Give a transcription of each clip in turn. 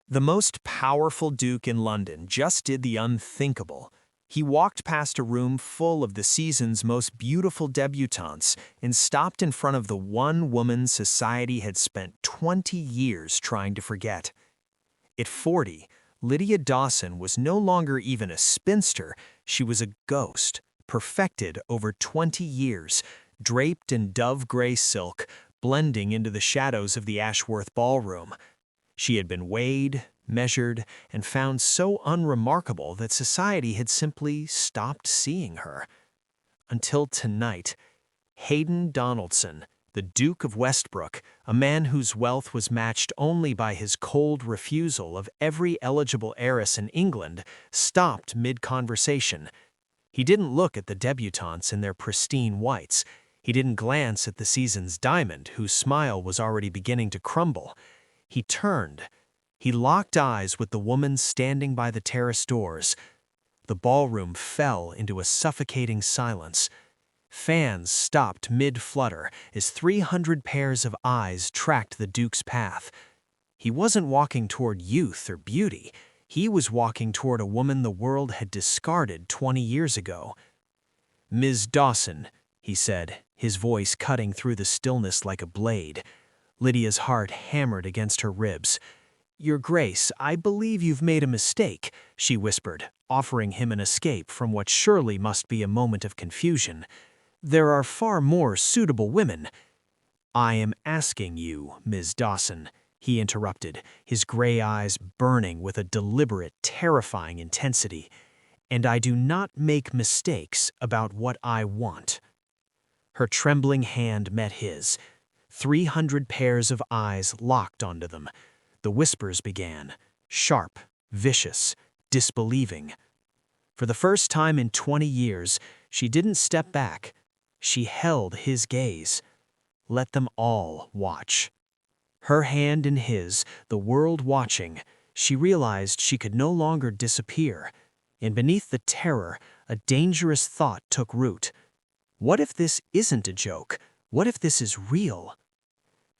The most powerful Duke in London just did the unthinkable. He walked past a room full of the season's most beautiful debutantes and stopped in front of the one woman society had spent 20 years trying to forget. At 40, Lydia Dawson was no longer even a spinster, she was a ghost, perfected over 20 years, draped in dove-gray silk, blending into the shadows of the Ashworth Ballroom. She had been weighed, measured, and found so unremarkable that society had simply stopped seeing her. Until tonight, Hayden Donaldson, the Duke of Westbrook, a man whose wealth was matched only by his cold refusal of every eligible heiress in England, stopped mid-conversation. He didn't look at the debutantes in their pristine whites. He didn't glance at the season's diamond, whose smile was already beginning to crumble. He turned. He locked eyes with the woman standing by the terrace doors. The ballroom fell into a suffocating silence. Fans stopped mid-flutter as 300 pairs of eyes tracked the Duke's path. He wasn't walking toward youth or beauty. He was walking toward a woman the world had discarded 20 years ago. "Ms. Dawson," he said, his voice cutting through the stillness like a blade. Lydia's heart hammered against her ribs. "Your Grace, I believe you've made a mistake," she whispered, offering him an escape from what surely must be a moment of confusion. "There are far more suitable women." "I am asking you, Ms. Dawson," he interrupted, his gray eyes burning with a deliberate, terrifying intensity. "And I do not make mistakes about what I want." Her trembling hand met his. 300 pairs of eyes locked onto them. The whispers began, sharp, vicious, disbelieving. For the first time in 20 years, she didn't step back. She held his gaze. Let them all watch. Her hand in his, the world watching, she realized she could no longer disappear. And beneath the terror, a dangerous thought took root. What if this isn't a joke? What if this is real?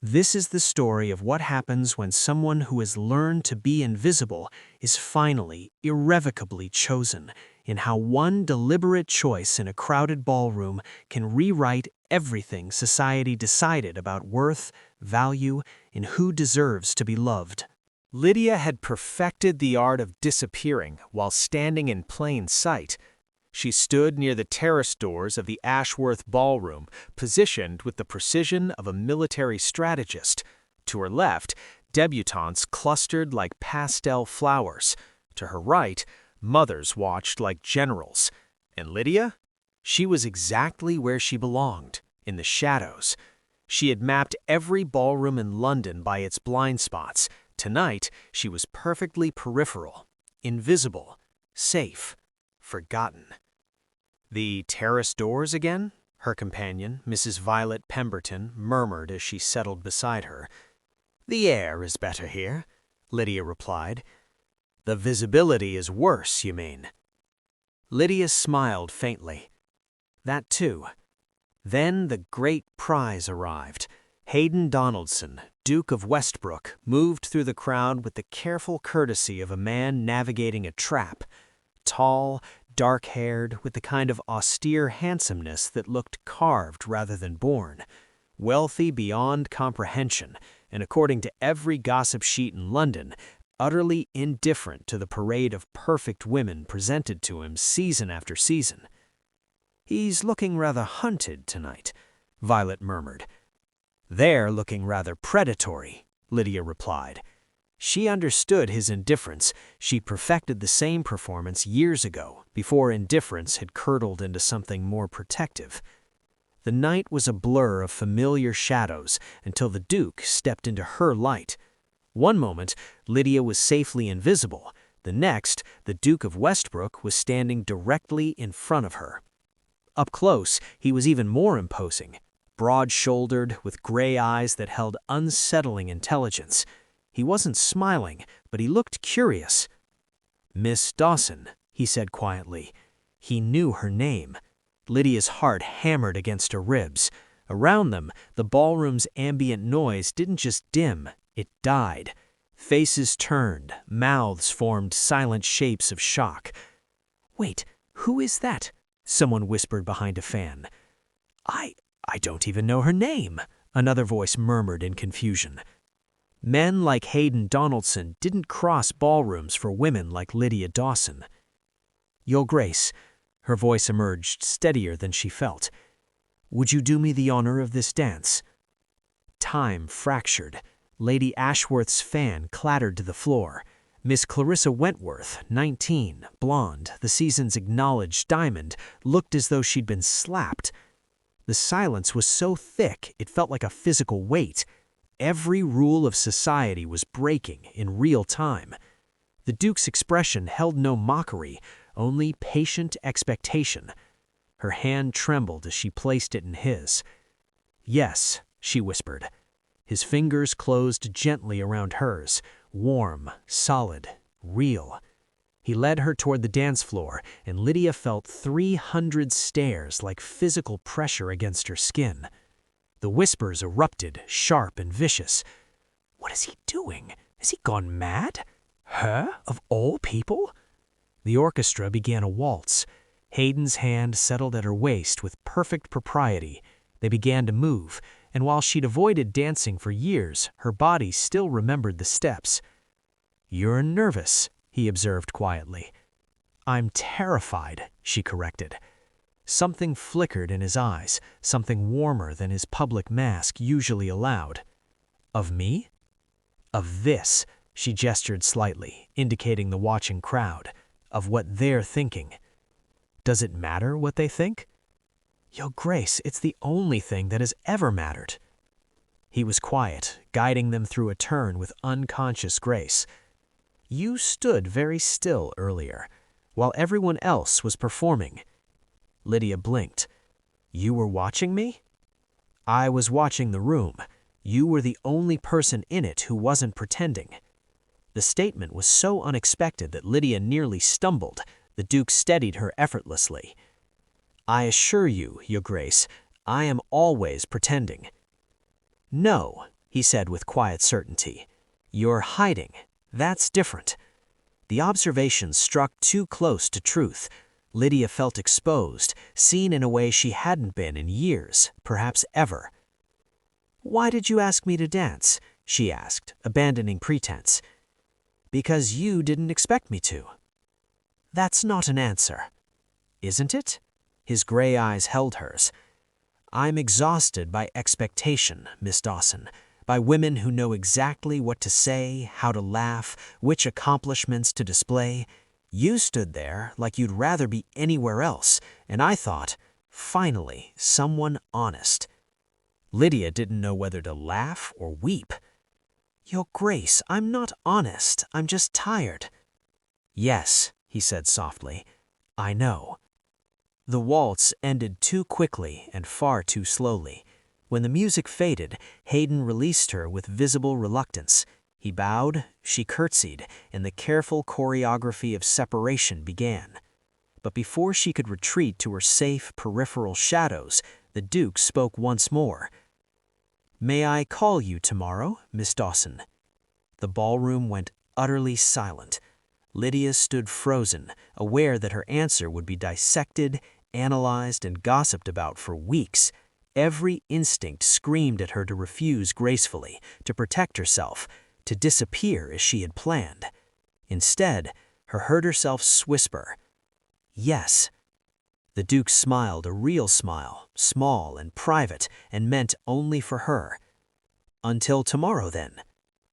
This is the story of what happens when someone who has learned to be invisible is finally, irrevocably chosen, and how one deliberate choice in a crowded ballroom can rewrite everything society decided about worth, value, and who deserves to be loved. Lydia had perfected the art of disappearing while standing in plain sight. She stood near the terrace doors of the Ashworth Ballroom, positioned with the precision of a military strategist. To her left, debutantes clustered like pastel flowers. To her right, mothers watched like generals. And Lydia? She was exactly where she belonged, in the shadows. She had mapped every ballroom in London by its blind spots. Tonight, she was perfectly peripheral, invisible, safe, forgotten. "The terrace doors again?" her companion, Mrs. Violet Pemberton, murmured as she settled beside her. "The air is better here," Lydia replied. "The visibility is worse, you mean?" Lydia smiled faintly. That too. Then the great prize arrived. Hayden Donaldson, Duke of Westbrook, moved through the crowd with the careful courtesy of a man navigating a trap. Tall, dark-haired, with the kind of austere handsomeness that looked carved rather than born. Wealthy beyond comprehension, and according to every gossip sheet in London, utterly indifferent to the parade of perfect women presented to him season after season. "He's looking rather hunted tonight," Violet murmured. "They're looking rather predatory," Lydia replied. She understood his indifference. She perfected the same performance years ago, before indifference had curdled into something more protective. The night was a blur of familiar shadows until the Duke stepped into her light. One moment, Lydia was safely invisible. The next, the Duke of Westbrook was standing directly in front of her. Up close, he was even more imposing, broad-shouldered, with gray eyes that held unsettling intelligence. He wasn't smiling, but he looked curious. "Miss Dawson," he said quietly. He knew her name. Lydia's heart hammered against her ribs. Around them, the ballroom's ambient noise didn't just dim, it died. Faces turned, mouths formed silent shapes of shock. "Wait, who is that?" someone whispered behind a fan. I don't even know her name," another voice murmured in confusion. Men like Hayden Donaldson didn't cross ballrooms for women like Lydia Dawson. "Your Grace," her voice emerged steadier than she felt. "Would you do me the honor of this dance?" Time fractured. Lady Ashworth's fan clattered to the floor. Miss Clarissa Wentworth, 19, blonde, the season's acknowledged diamond, looked as though she'd been slapped. The silence was so thick it felt like a physical weight. Every rule of society was breaking in real time. The Duke's expression held no mockery, only patient expectation. Her hand trembled as she placed it in his. "Yes," she whispered. His fingers closed gently around hers, warm, solid, real. He led her toward the dance floor, and Lydia felt 300 stares like physical pressure against her skin. The whispers erupted, sharp and vicious. "What is he doing? Has he gone mad? Her, of all people?" The orchestra began a waltz. Hayden's hand settled at her waist with perfect propriety. They began to move, and while she'd avoided dancing for years, her body still remembered the steps. "You're nervous," he observed quietly. "I'm terrified," she corrected. Something flickered in his eyes, something warmer than his public mask usually allowed. "Of me?" "Of this," she gestured slightly, indicating the watching crowd. "Of what they're thinking." "Does it matter what they think?" "Your Grace, it's the only thing that has ever mattered." He was quiet, guiding them through a turn with unconscious grace. "You stood very still earlier, while everyone else was performing." Lydia blinked. "You were watching me?" "I was watching the room. You were the only person in it who wasn't pretending." The statement was so unexpected that Lydia nearly stumbled. The Duke steadied her effortlessly. "I assure you, Your Grace, I am always pretending." "No," he said with quiet certainty. "You're hiding. That's different." The observation struck too close to truth. Lydia felt exposed, seen in a way she hadn't been in years, perhaps ever. "Why did you ask me to dance?" she asked, abandoning pretense. "Because you didn't expect me to." "That's not an answer." "Isn't it?" His gray eyes held hers. "I'm exhausted by expectation, Miss Dawson, by women who know exactly what to say, how to laugh, which accomplishments to display. You stood there like you'd rather be anywhere else, and I thought, finally, someone honest." Lydia didn't know whether to laugh or weep. "Your Grace, I'm not honest, I'm just tired." "Yes," he said softly, "I know." The waltz ended too quickly and far too slowly. When the music faded, Hayden released her with visible reluctance. He bowed, she curtsied, and the careful choreography of separation began. But before she could retreat to her safe peripheral shadows, the Duke spoke once more. "May I call you tomorrow, Miss Dawson?" The ballroom went utterly silent. Lydia stood frozen, aware that her answer would be dissected, analyzed, and gossiped about for weeks. Every instinct screamed at her to refuse gracefully, to protect herself, to disappear as she had planned. Instead, her heard herself whisper, "Yes." The Duke smiled, a real smile, small and private, and meant only for her. "Until tomorrow, then."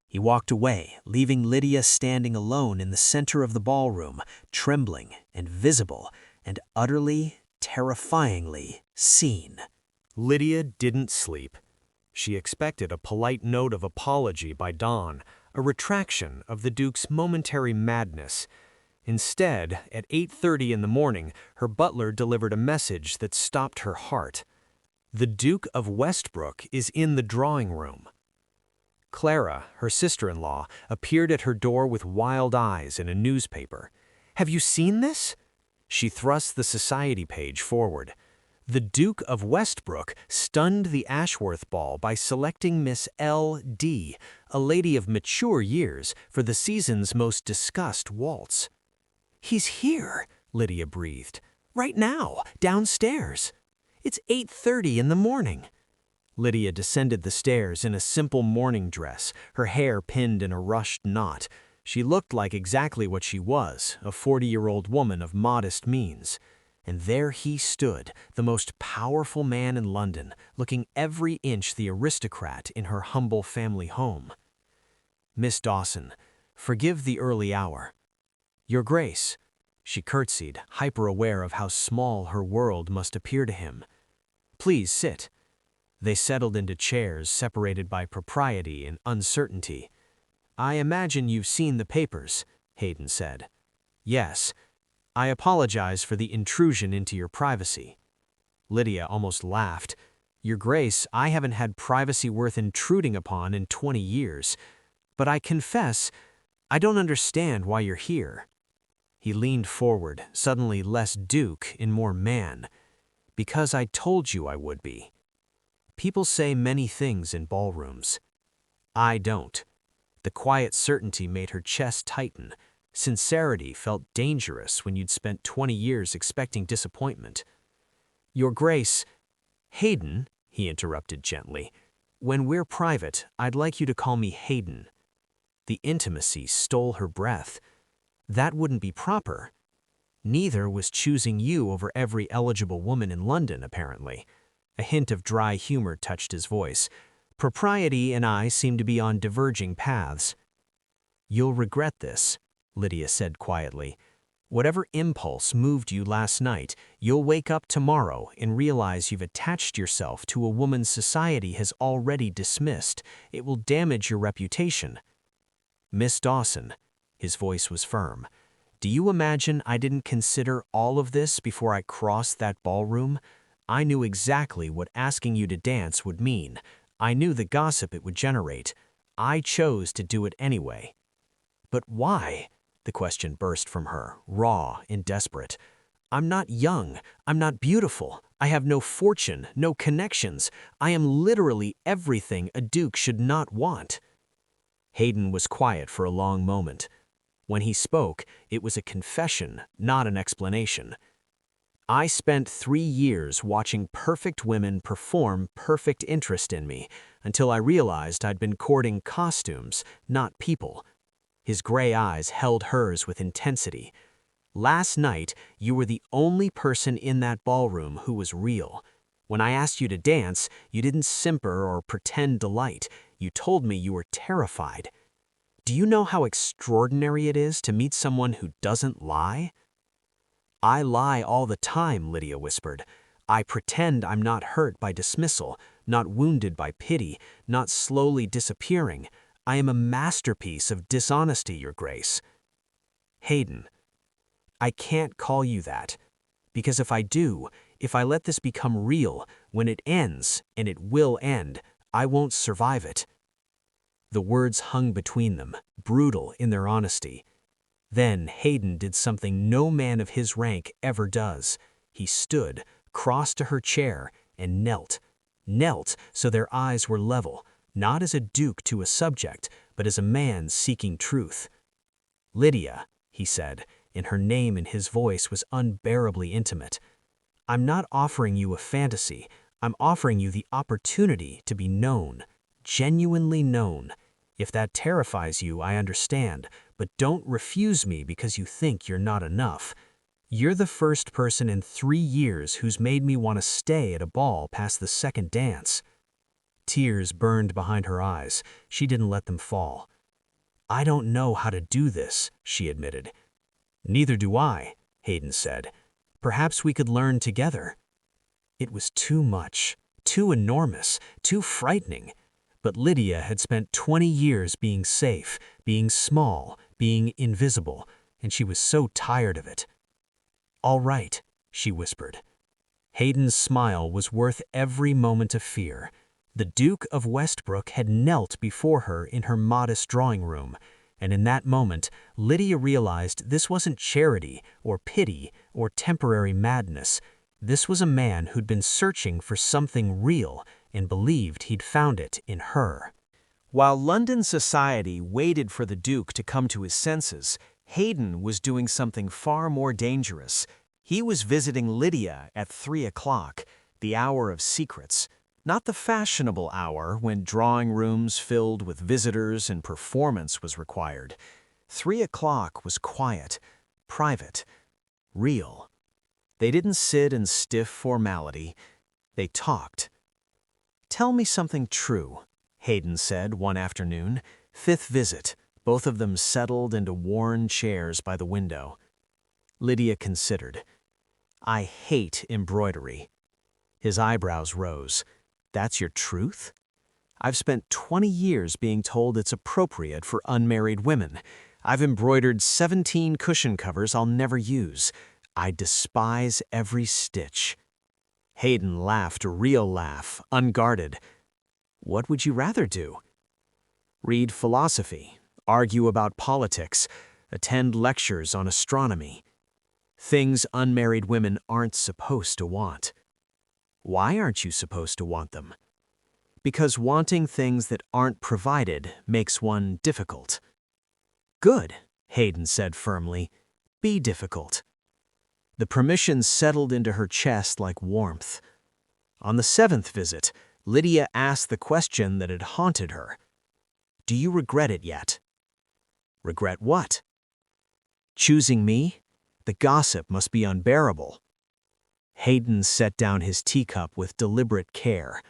He walked away, leaving Lydia standing alone in the center of the ballroom, trembling and visible, and utterly, terrifyingly seen. Lydia didn't sleep. She expected a polite note of apology by dawn, a retraction of the Duke's momentary madness. Instead, at 8:30 in the morning, her butler delivered a message that stopped her heart. "The Duke of Westbrook is in the drawing room." Clara, her sister-in-law, appeared at her door with wild eyes and a newspaper. "Have you seen this?" She thrust the society page forward. The Duke of Westbrook stunned the Ashworth Ball by selecting Miss L.D., a lady of mature years, for the season's most discussed waltz. "He's here," Lydia breathed. "Right now, downstairs. It's 8:30 in the morning." Lydia descended the stairs in a simple morning dress, her hair pinned in a rushed knot. She looked like exactly what she was, a 40-year-old woman of modest means. And there he stood, the most powerful man in London, looking every inch the aristocrat in her humble family home. "Miss Dawson, forgive the early hour." "Your Grace." She curtsied, hyper-aware of how small her world must appear to him. "Please sit." They settled into chairs separated by propriety and uncertainty. "I imagine you've seen the papers," Hayden said. "Yes. I apologize for the intrusion into your privacy." Lydia almost laughed. "Your Grace, I haven't had privacy worth intruding upon in 20 years. But I confess, I don't understand why you're here." He leaned forward, suddenly less Duke and more man. "Because I told you I would be." People say many things in ballrooms. I don't. The quiet certainty made her chest tighten. Sincerity felt dangerous when you'd spent 20 years expecting disappointment. "Your Grace." "Hayden," he interrupted gently. "When we're private, I'd like you to call me Hayden." The intimacy stole her breath. That wouldn't be proper. Neither was choosing you over every eligible woman in London, apparently. A hint of dry humor touched his voice. "Propriety and I seem to be on diverging paths." "You'll regret this," Lydia said quietly. "Whatever impulse moved you last night, you'll wake up tomorrow and realize you've attached yourself to a woman society has already dismissed. It will damage your reputation." "Miss Dawson," his voice was firm, "do you imagine I didn't consider all of this before I crossed that ballroom? I knew exactly what asking you to dance would mean. I knew the gossip it would generate. I chose to do it anyway." "But why?" The question burst from her, raw and desperate. "I'm not young. I'm not beautiful. I have no fortune, no connections. I am literally everything a duke should not want." Hayden was quiet for a long moment. When he spoke, it was a confession, not an explanation. "I spent 3 years watching perfect women perform perfect interest in me until I realized I'd been courting costumes, not people." His gray eyes held hers with intensity. "Last night, you were the only person in that ballroom who was real. When I asked you to dance, you didn't simper or pretend delight. You told me you were terrified. Do you know how extraordinary it is to meet someone who doesn't lie?" "I lie all the time," Lydia whispered. "I pretend I'm not hurt by dismissal, not wounded by pity, not slowly disappearing. I am a masterpiece of dishonesty, Your Grace." "Hayden, I can't call you that. Because if I do, if I let this become real, when it ends, and it will end, I won't survive it." The words hung between them, brutal in their honesty. Then Hayden did something no man of his rank ever does. He stood, crossed to her chair, and knelt. Knelt so their eyes were level, not as a duke to a subject, but as a man seeking truth. "Lydia," he said, and her name in his voice was unbearably intimate. "I'm not offering you a fantasy. I'm offering you the opportunity to be known, genuinely known. If that terrifies you, I understand, but don't refuse me because you think you're not enough. You're the first person in 3 years who's made me want to stay at a ball past the second dance." Tears burned behind her eyes. She didn't let them fall. "I don't know how to do this," she admitted. "Neither do I," Hayden said. "Perhaps we could learn together." It was too much, too enormous, too frightening. But Lydia had spent 20 years being safe, being small, being invisible, and she was so tired of it. "All right," she whispered. Hayden's smile was worth every moment of fear. The Duke of Westbrook had knelt before her in her modest drawing room, and in that moment, Lydia realized this wasn't charity or pity or temporary madness. This was a man who'd been searching for something real and believed he'd found it in her. While London society waited for the Duke to come to his senses, Hayden was doing something far more dangerous. He was visiting Lydia at 3 o'clock, the hour of secrets. Not the fashionable hour when drawing rooms filled with visitors and performance was required. 3 o'clock was quiet, private, real. They didn't sit in stiff formality. They talked. "Tell me something true," Hayden said one afternoon. 5th visit, both of them settled into worn chairs by the window. Lydia considered. "I hate embroidery." His eyebrows rose. "That's your truth?" "I've spent 20 years being told it's appropriate for unmarried women. I've embroidered 17 cushion covers I'll never use. I despise every stitch." Hayden laughed a real laugh, unguarded. "What would you rather do?" "Read philosophy, argue about politics, attend lectures on astronomy. Things unmarried women aren't supposed to want." "Why aren't you supposed to want them?" "Because wanting things that aren't provided makes one difficult." "Good," Hayden said firmly. "Be difficult." The permission settled into her chest like warmth. On the 7th visit, Lydia asked the question that had haunted her. "Do you regret it yet?" "Regret what?" "Choosing me? The gossip must be unbearable." Hayden set down his teacup with deliberate care.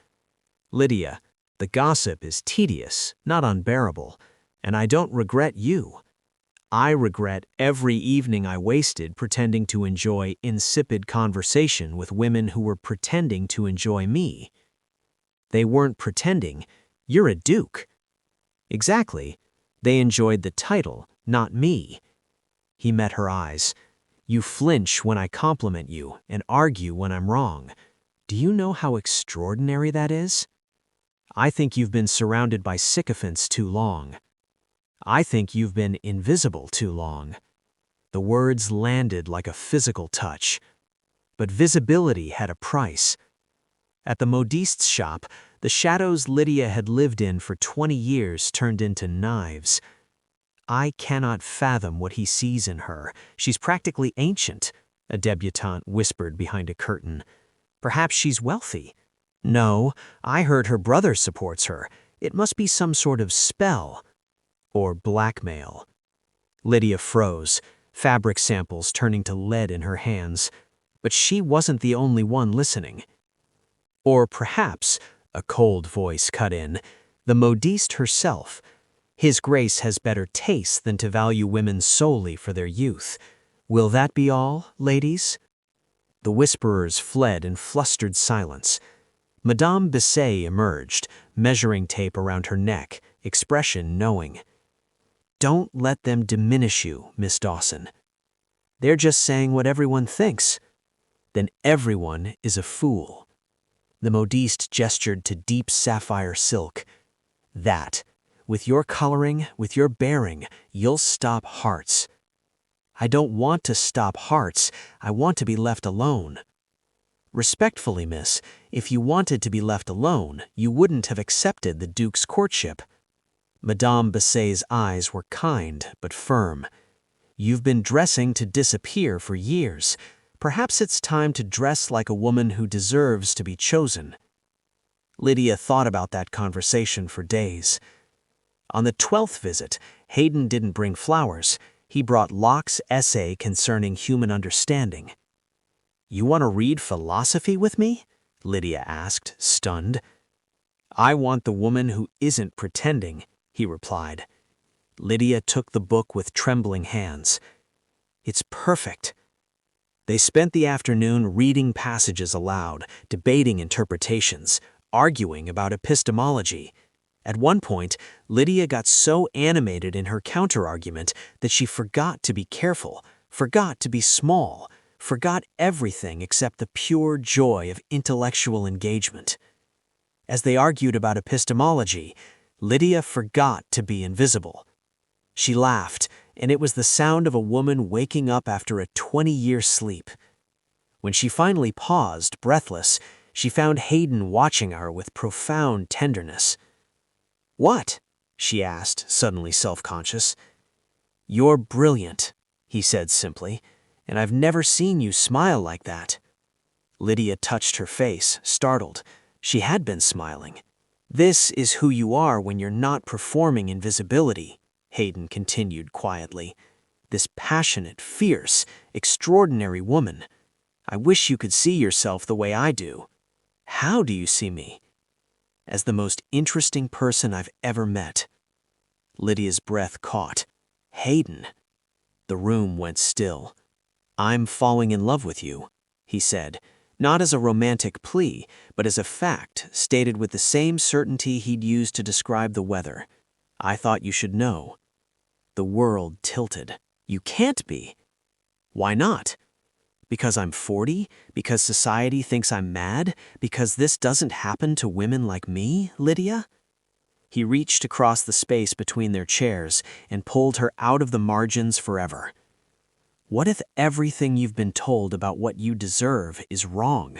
"Lydia, the gossip is tedious, not unbearable, and I don't regret you. I regret every evening I wasted pretending to enjoy insipid conversation with women who were pretending to enjoy me." "They weren't pretending. You're a duke." "Exactly. They enjoyed the title, not me." He met her eyes. "You flinch when I compliment you and argue when I'm wrong. Do you know how extraordinary that is?" "I think you've been surrounded by sycophants too long." "I think you've been invisible too long." The words landed like a physical touch. But visibility had a price. At the modiste's shop, the shadows Lydia had lived in for 20 years turned into knives. "I cannot fathom what he sees in her. She's practically ancient," a debutante whispered behind a curtain. "Perhaps she's wealthy." "No, I heard her brother supports her. It must be some sort of spell." "Or blackmail." Lydia froze, fabric samples turning to lead in her hands. But she wasn't the only one listening. "Or perhaps," a cold voice cut in, "the modiste herself. His Grace has better taste than to value women solely for their youth. Will that be all, ladies?" The whisperers fled in flustered silence. Madame Bisset emerged, measuring tape around her neck, expression knowing. "Don't let them diminish you, Miss Dawson." "They're just saying what everyone thinks." "Then everyone is a fool." The modiste gestured to deep sapphire silk. "That, with your coloring, with your bearing, you'll stop hearts." "I don't want to stop hearts. I want to be left alone." "Respectfully, miss, if you wanted to be left alone, you wouldn't have accepted the Duke's courtship." Madame Bisset's eyes were kind but firm. "You've been dressing to disappear for years. Perhaps it's time to dress like a woman who deserves to be chosen." Lydia thought about that conversation for days. On the 12th visit, Hayden didn't bring flowers. He brought Locke's essay concerning human understanding. "You want to read philosophy with me?" Lydia asked, stunned. "I want the woman who isn't pretending," he replied. Lydia took the book with trembling hands. "It's perfect." They spent the afternoon reading passages aloud, debating interpretations, arguing about epistemology. At one point, Lydia got so animated in her counterargument that she forgot to be careful, forgot to be small, forgot everything except the pure joy of intellectual engagement. As they argued about epistemology, Lydia forgot to be invisible. She laughed, and it was the sound of a woman waking up after a 20-year sleep. When she finally paused, breathless, she found Hayden watching her with profound tenderness. "What?" she asked, suddenly self-conscious. "You're brilliant," he said simply, "and I've never seen you smile like that." Lydia touched her face, startled. She had been smiling. "This is who you are when you're not performing invisibility," Hayden continued quietly. "This passionate, fierce, extraordinary woman. I wish you could see yourself the way I do." "How do you see me?" "As the most interesting person I've ever met." Lydia's breath caught. "Hayden." The room went still. "I'm falling in love with you," he said, not as a romantic plea, but as a fact stated with the same certainty he'd used to describe the weather. "I thought you should know." The world tilted. "You can't be." "Why not?" "Because I'm 40? Because society thinks I'm mad? Because this doesn't happen to women like me, Lydia?" He reached across the space between their chairs and pulled her out of the margins forever. "What if everything you've been told about what you deserve is wrong?"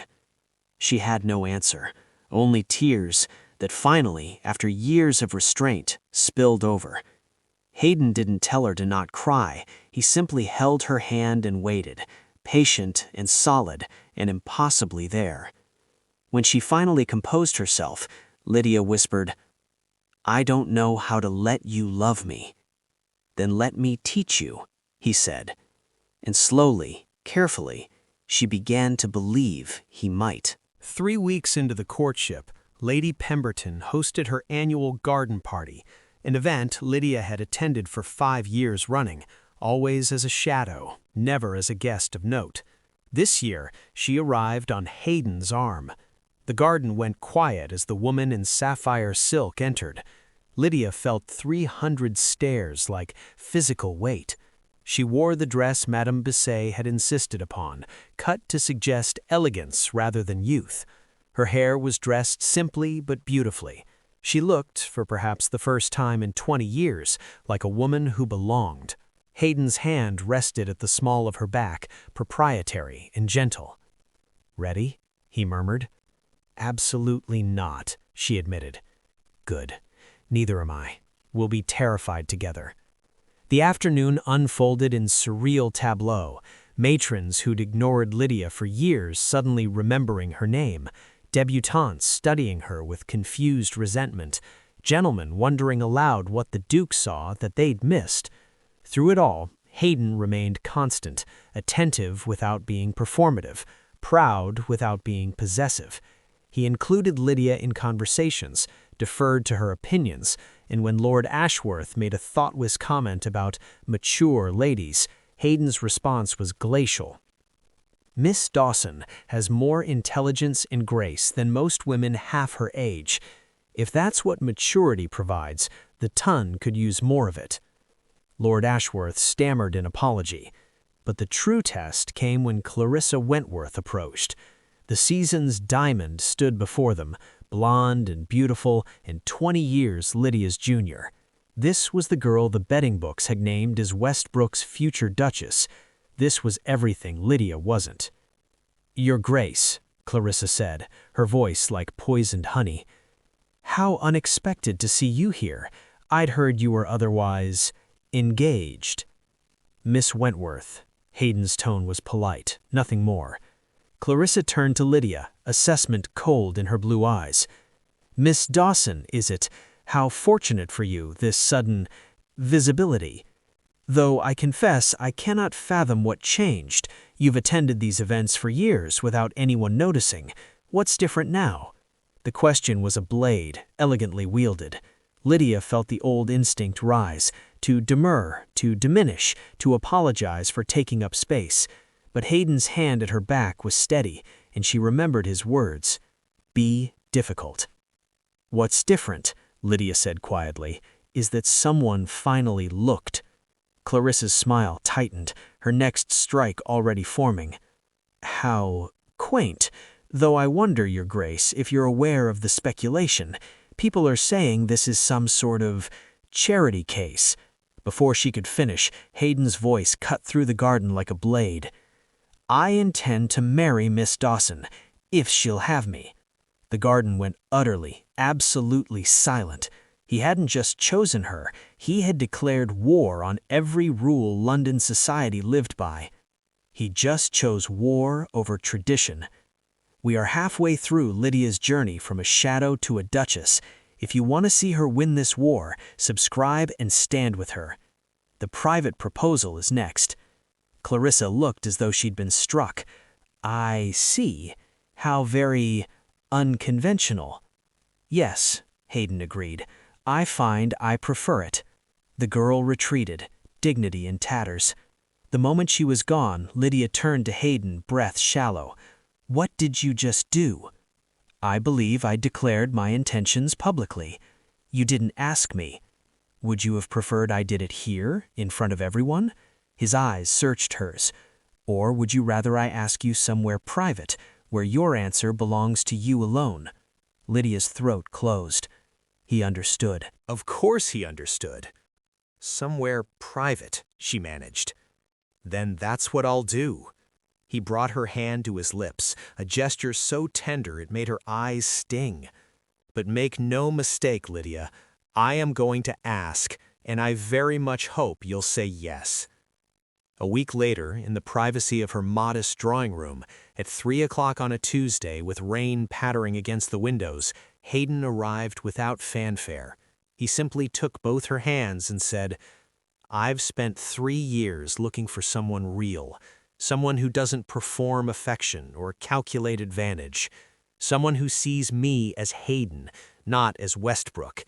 She had no answer, only tears that finally, after years of restraint, spilled over. Hayden didn't tell her to not cry. He simply held her hand and waited, patient and solid and impossibly there. When she finally composed herself, Lydia whispered, "I don't know how to let you love me." "Then let me teach you," he said. And slowly, carefully, she began to believe he might. 3 weeks into the courtship, Lady Pemberton hosted her annual garden party, an event Lydia had attended for 5 years running, always as a shadow, never as a guest of note. This year, she arrived on Hayden's arm. The garden went quiet as the woman in sapphire silk entered. Lydia felt 300 stares like physical weight. She wore the dress Madame Bisset had insisted upon, cut to suggest elegance rather than youth. Her hair was dressed simply but beautifully. She looked, for perhaps the first time in 20 years, like a woman who belonged. Hayden's hand rested at the small of her back, proprietary and gentle. "Ready?" he murmured. "Absolutely not," she admitted. "Good. Neither am I. We'll be terrified together." The afternoon unfolded in surreal tableau, matrons who'd ignored Lydia for years suddenly remembering her name, debutantes studying her with confused resentment, gentlemen wondering aloud what the Duke saw that they'd missed. Through it all, Hayden remained constant, attentive without being performative, proud without being possessive. He included Lydia in conversations, deferred to her opinions, and when Lord Ashworth made a thoughtless comment about mature ladies, Hayden's response was glacial. "Miss Dawson has more intelligence and grace than most women half her age. If that's what maturity provides, the ton could use more of it." Lord Ashworth stammered in apology. But the true test came when Clarissa Wentworth approached. The season's diamond stood before them, blonde and beautiful and 20 years Lydia's junior. This was the girl the betting books had named as Westbrook's future Duchess. This was everything Lydia wasn't. "Your Grace," Clarissa said, her voice like poisoned honey. "How unexpected to see you here. I'd heard you were otherwise engaged." "Miss Wentworth." Hayden's tone was polite, nothing more. Clarissa turned to Lydia, assessment cold in her blue eyes. "Miss Dawson, is it? How fortunate for you, this sudden visibility. Though I confess I cannot fathom what changed. You've attended these events for years without anyone noticing. What's different now?" The question was a blade, elegantly wielded. Lydia felt the old instinct rise, to demur, to diminish, to apologize for taking up space. But Hayden's hand at her back was steady, and she remembered his words. "Be difficult." "What's different," Lydia said quietly, "is that someone finally looked." Clarissa's smile tightened, her next strike already forming. "How quaint, though I wonder, Your Grace, if you're aware of the speculation. People are saying this is some sort of charity case." Before she could finish, Hayden's voice cut through the garden like a blade. I intend to marry Miss Dawson, if she'll have me." The garden went utterly, absolutely silent. He hadn't just chosen her, he had declared war on every rule London society lived by. He just chose war over tradition. We are halfway through Lydia's journey from a shadow to a duchess. If you want to see her win this war, subscribe and stand with her. The private proposal is next. Clarissa looked as though she'd been struck. "I see. How very unconventional." "Yes," Hayden agreed. "I find I prefer it." The girl retreated, dignity in tatters. The moment she was gone, Lydia turned to Hayden, breath shallow. "What did you just do?" "I believe I declared my intentions publicly. You didn't ask me. Would you have preferred I did it here, in front of everyone?" His eyes searched hers. "Or would you rather I ask you somewhere private, where your answer belongs to you alone?" Lydia's throat closed. He understood. Of course he understood. "Somewhere private," she managed. "Then that's what I'll do." He brought her hand to his lips, a gesture so tender it made her eyes sting. "But make no mistake, Lydia, I am going to ask, and I very much hope you'll say yes." A week later, in the privacy of her modest drawing room, at 3 o'clock on a Tuesday with rain pattering against the windows, Hayden arrived without fanfare. He simply took both her hands and said, "I've spent 3 years looking for someone real, someone who doesn't perform affection or calculate advantage, someone who sees me as Hayden, not as Westbrook.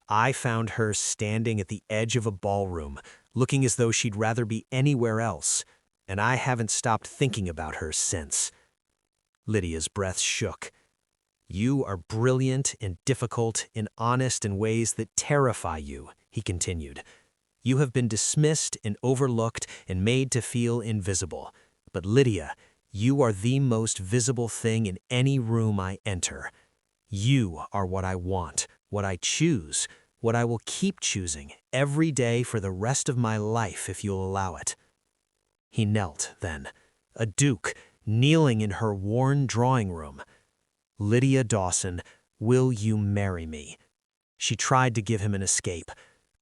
I found her standing at the edge of a ballroom, looking as though she'd rather be anywhere else, and I haven't stopped thinking about her since." Lydia's breath shook. "You are brilliant and difficult and honest in ways that terrify you," he continued. "You have been dismissed and overlooked and made to feel invisible. But Lydia, you are the most visible thing in any room I enter. You are what I want, what I choose, what I will keep choosing every day for the rest of my life if you'll allow it." He knelt then, a duke, kneeling in her worn drawing room. "Lydia Dawson, will you marry me?" She tried to give him an escape.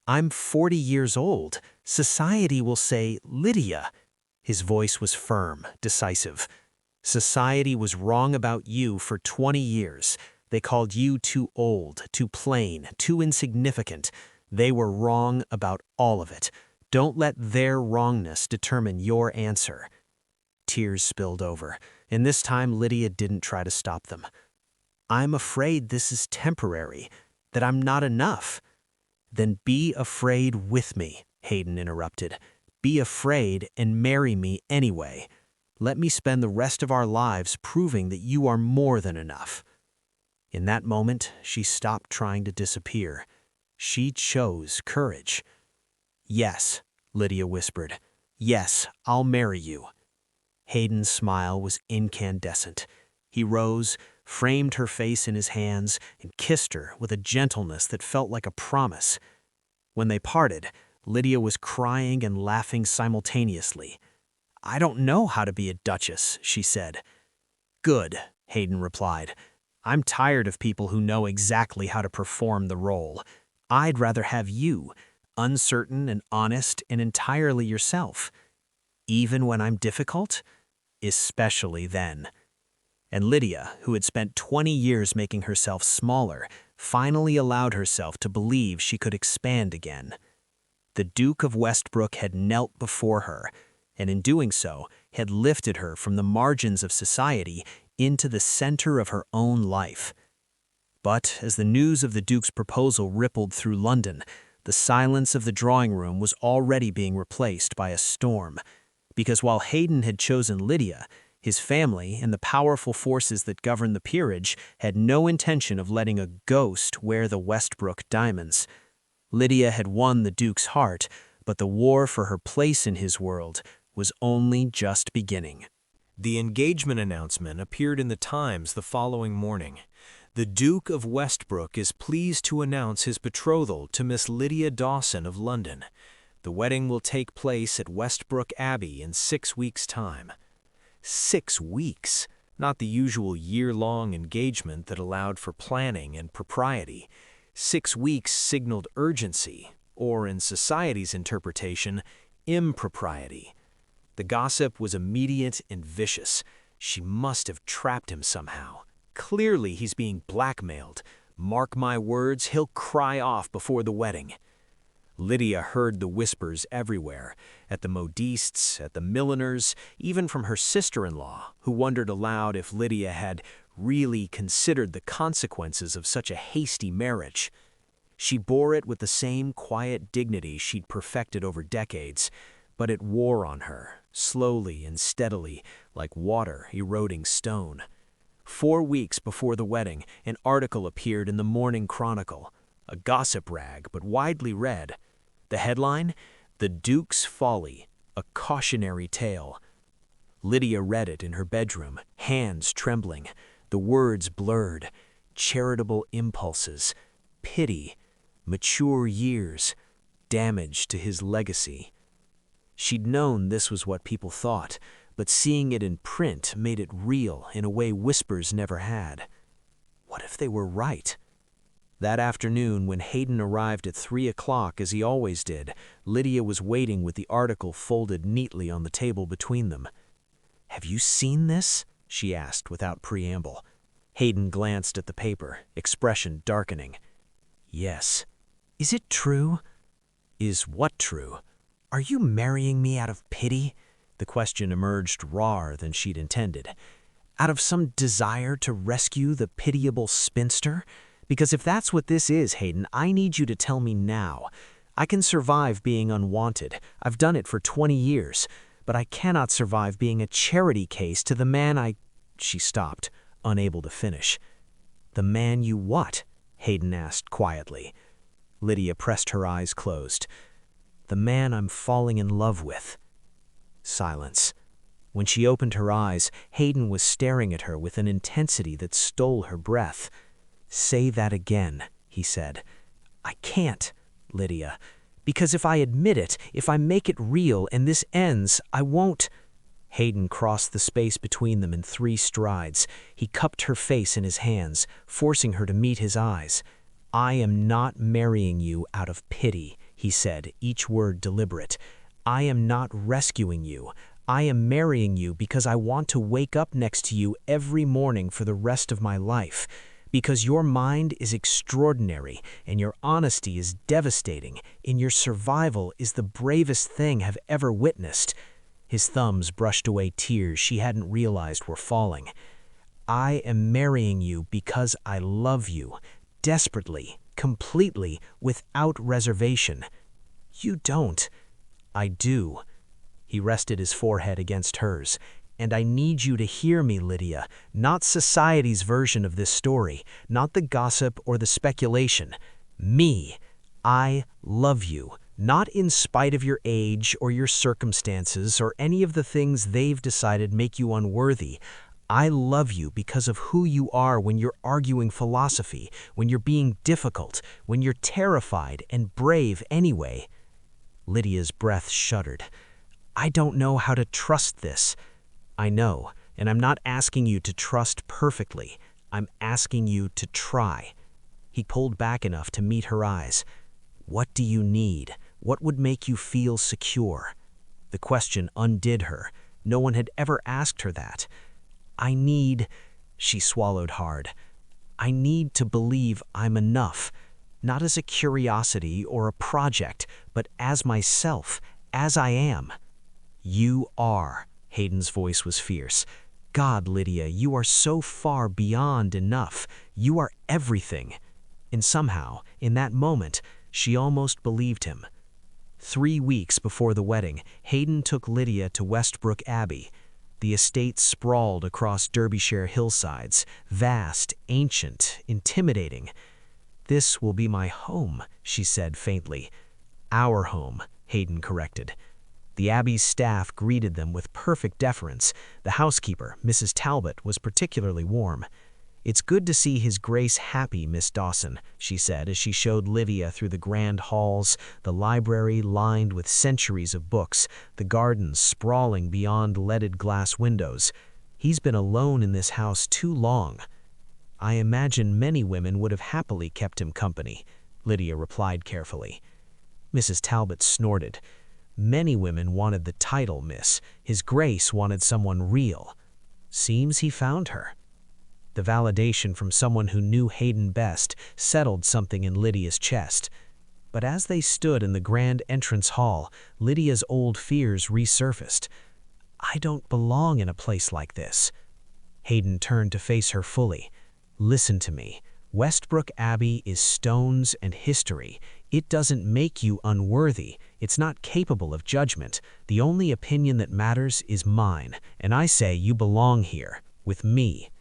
"I'm 40 years old. Society will say, Lydia." His voice was firm, decisive. "Society was wrong about you for 20 years. They called you too old, too plain, too insignificant. They were wrong about all of it. Don't let their wrongness determine your answer." Tears spilled over, and this time Lydia didn't try to stop them. "I'm afraid this is temporary, that I'm not enough." "Then be afraid with me," Hayden interrupted. "Be afraid and marry me anyway. Let me spend the rest of our lives proving that you are more than enough." In that moment, she stopped trying to disappear. She chose courage. "Yes," Lydia whispered. "Yes, I'll marry you." Hayden's smile was incandescent. He rose, framed her face in his hands, and kissed her with a gentleness that felt like a promise. When they parted, Lydia was crying and laughing simultaneously. "I don't know how to be a duchess," she said. "Good," Hayden replied. "I'm tired of people who know exactly how to perform the role. I'd rather have you, uncertain and honest and entirely yourself. Even when I'm difficult? Especially then." And Lydia, who had spent 20 years making herself smaller, finally allowed herself to believe she could expand again. The Duke of Westbrook had knelt before her, and in doing so, had lifted her from the margins of society into the center of her own life. But as the news of the Duke's proposal rippled through London, the silence of the drawing room was already being replaced by a storm. Because while Hayden had chosen Lydia, his family and the powerful forces that governed the peerage had no intention of letting a ghost wear the Westbrook diamonds. Lydia had won the Duke's heart, but the war for her place in his world was only just beginning. The engagement announcement appeared in the Times the following morning. The Duke of Westbrook is pleased to announce his betrothal to Miss Lydia Dawson of London. The wedding will take place at Westbrook Abbey in 6 weeks' time. 6 weeks, not the usual year-long engagement that allowed for planning and propriety. 6 weeks signaled urgency, or in society's interpretation, impropriety. The gossip was immediate and vicious. She must have trapped him somehow. Clearly he's being blackmailed. Mark my words, he'll cry off before the wedding. Lydia heard the whispers everywhere, at the modistes, at the milliners, even from her sister-in-law, who wondered aloud if Lydia had really considered the consequences of such a hasty marriage. She bore it with the same quiet dignity she'd perfected over decades, but it wore on her, slowly and steadily, like water eroding stone. 4 weeks before the wedding, an article appeared in the Morning Chronicle, a gossip rag but widely read. The headline, "The Duke's Folly, a Cautionary Tale." Lydia read it in her bedroom, hands trembling, the words blurred, charitable impulses, pity, mature years, damage to his legacy. She'd known this was what people thought, but seeing it in print made it real in a way whispers never had. What if they were right? That afternoon, when Hayden arrived at 3 o'clock as he always did, Lydia was waiting with the article folded neatly on the table between them. "Have you seen this?" she asked without preamble. Hayden glanced at the paper, expression darkening. "Yes." "Is it true?" "Is what true?" "Are you marrying me out of pity?" The question emerged rawer than she'd intended. "Out of some desire to rescue the pitiable spinster? Because if that's what this is, Hayden, I need you to tell me now. I can survive being unwanted. I've done it for 20 years. But I cannot survive being a charity case to the man I—" She stopped, unable to finish. "The man you what?" Hayden asked quietly. Lydia pressed her eyes closed. "The man I'm falling in love with." Silence. When she opened her eyes, Hayden was staring at her with an intensity that stole her breath. "Say that again," he said. "I can't, Lydia. Because if I admit it, if I make it real and this ends, I won't—" Hayden crossed the space between them in 3 strides. He cupped her face in his hands, forcing her to meet his eyes. "I am not marrying you out of pity," he said, each word deliberate. "I am not rescuing you. I am marrying you because I want to wake up next to you every morning for the rest of my life. Because your mind is extraordinary, and your honesty is devastating, and your survival is the bravest thing I've ever witnessed." His thumbs brushed away tears she hadn't realized were falling. "I am marrying you because I love you, desperately, completely, without reservation." "You don't." "I do." He rested his forehead against hers. "And I need you to hear me, Lydia, not society's version of this story, not the gossip or the speculation. Me. I love you, not in spite of your age or your circumstances or any of the things they've decided make you unworthy. I love you because of who you are when you're arguing philosophy, when you're being difficult, when you're terrified and brave anyway." Lydia's breath shuddered. "I don't know how to trust this." "I know, and I'm not asking you to trust perfectly. I'm asking you to try." He pulled back enough to meet her eyes. "What do you need? What would make you feel secure?" The question undid her. No one had ever asked her that. "I need—" She swallowed hard. "I need to believe I'm enough. Not as a curiosity or a project, but as myself, as I am." "You are." Hayden's voice was fierce. "God, Lydia, you are so far beyond enough. You are everything." And somehow, in that moment, she almost believed him. 3 weeks before the wedding, Hayden took Lydia to Westbrook Abbey. The estate sprawled across Derbyshire hillsides, vast, ancient, intimidating. "This will be my home," she said faintly. "Our home," Hayden corrected. The Abbey's staff greeted them with perfect deference. The housekeeper, Mrs. Talbot, was particularly warm. "It's good to see His Grace happy, Miss Dawson," she said as she showed Lydia through the grand halls, the library lined with centuries of books, the gardens sprawling beyond leaded glass windows. "He's been alone in this house too long." "I imagine many women would have happily kept him company," Lydia replied carefully. Mrs. Talbot snorted. "Many women wanted the title, miss. His Grace wanted someone real. Seems he found her." The validation from someone who knew Hayden best settled something in Lydia's chest. But as they stood in the grand entrance hall, Lydia's old fears resurfaced. "I don't belong in a place like this." Hayden turned to face her fully. "Listen to me. Westbrook Abbey is stones and history. It doesn't make you unworthy. It's not capable of judgment. The only opinion that matters is mine, and I say you belong here, with me."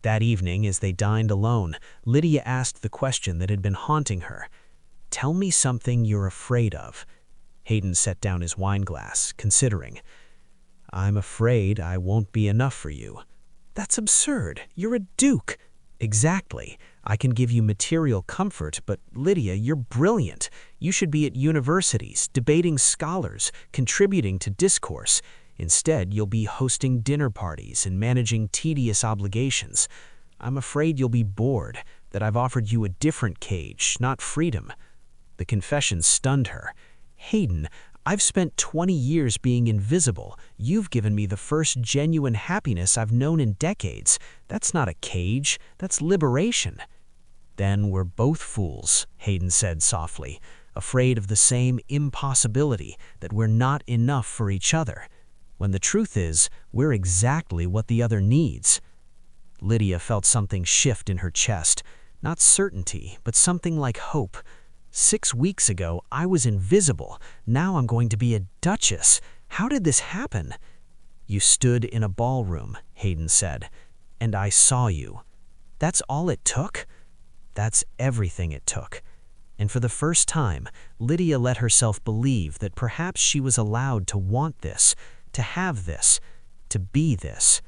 That evening, as they dined alone, Lydia asked the question that had been haunting her. "Tell me something you're afraid of." Hayden set down his wineglass, considering. "I'm afraid I won't be enough for you." "That's absurd. You're a duke." "Exactly. I can give you material comfort, but Lydia, you're brilliant. You should be at universities, debating scholars, contributing to discourse. Instead, you'll be hosting dinner parties and managing tedious obligations. I'm afraid you'll be bored, that I've offered you a different cage, not freedom." The confession stunned her. "Hayden, I've spent 20 years being invisible. You've given me the first genuine happiness I've known in decades. That's not a cage, that's liberation." "Then we're both fools," Hayden said softly, "afraid of the same impossibility, that we're not enough for each other, when the truth is, we're exactly what the other needs." Lydia felt something shift in her chest, not certainty, but something like hope. 6 weeks ago, I was invisible. Now I'm going to be a duchess. How did this happen? "You stood in a ballroom," Hayden said, "and I saw you." "That's all it took?" "That's everything it took." And for the first time, Lydia let herself believe that perhaps she was allowed to want this, to have this, to be this.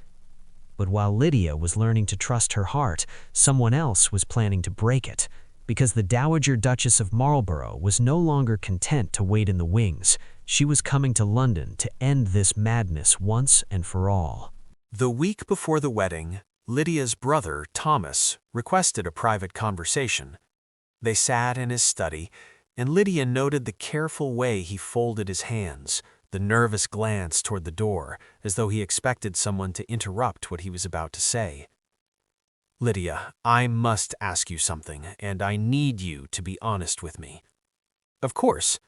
But while Lydia was learning to trust her heart, someone else was planning to break it, because the Dowager Duchess of Marlborough was no longer content to wait in the wings. She was coming to London to end this madness once and for all. The week before the wedding, Lydia's brother, Thomas, requested a private conversation. They sat in his study, and Lydia noted the careful way he folded his hands, the nervous glance toward the door, as though he expected someone to interrupt what he was about to say. "Lydia, I must ask you something, and I need you to be honest with me." "Of course."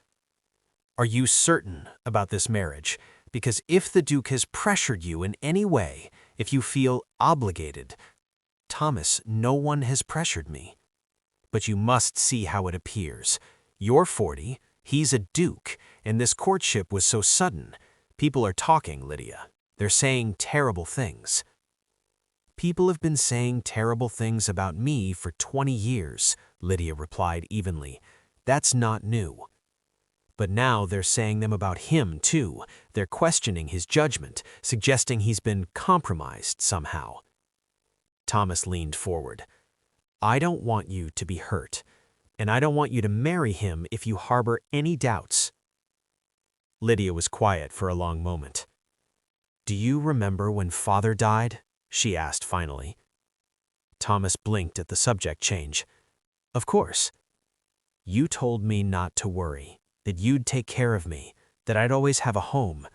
"Are you certain about this marriage? Because if the Duke has pressured you in any way, if you feel obligated—" "Thomas, no one has pressured me." "But you must see how it appears. You're 40, he's a duke, and this courtship was so sudden. People are talking, Lydia. They're saying terrible things." "People have been saying terrible things about me for 20 years, Lydia replied evenly. "That's not new. But now they're saying them about him, too. They're questioning his judgment, suggesting he's been compromised somehow." Thomas leaned forward. "I don't want you to be hurt, and I don't want you to marry him if you harbor any doubts." Lydia was quiet for a long moment. "Do you remember when Father died?" she asked finally. Thomas blinked at the subject change. "Of course. You told me not to worry, that you'd take care of me, that I'd always have a home.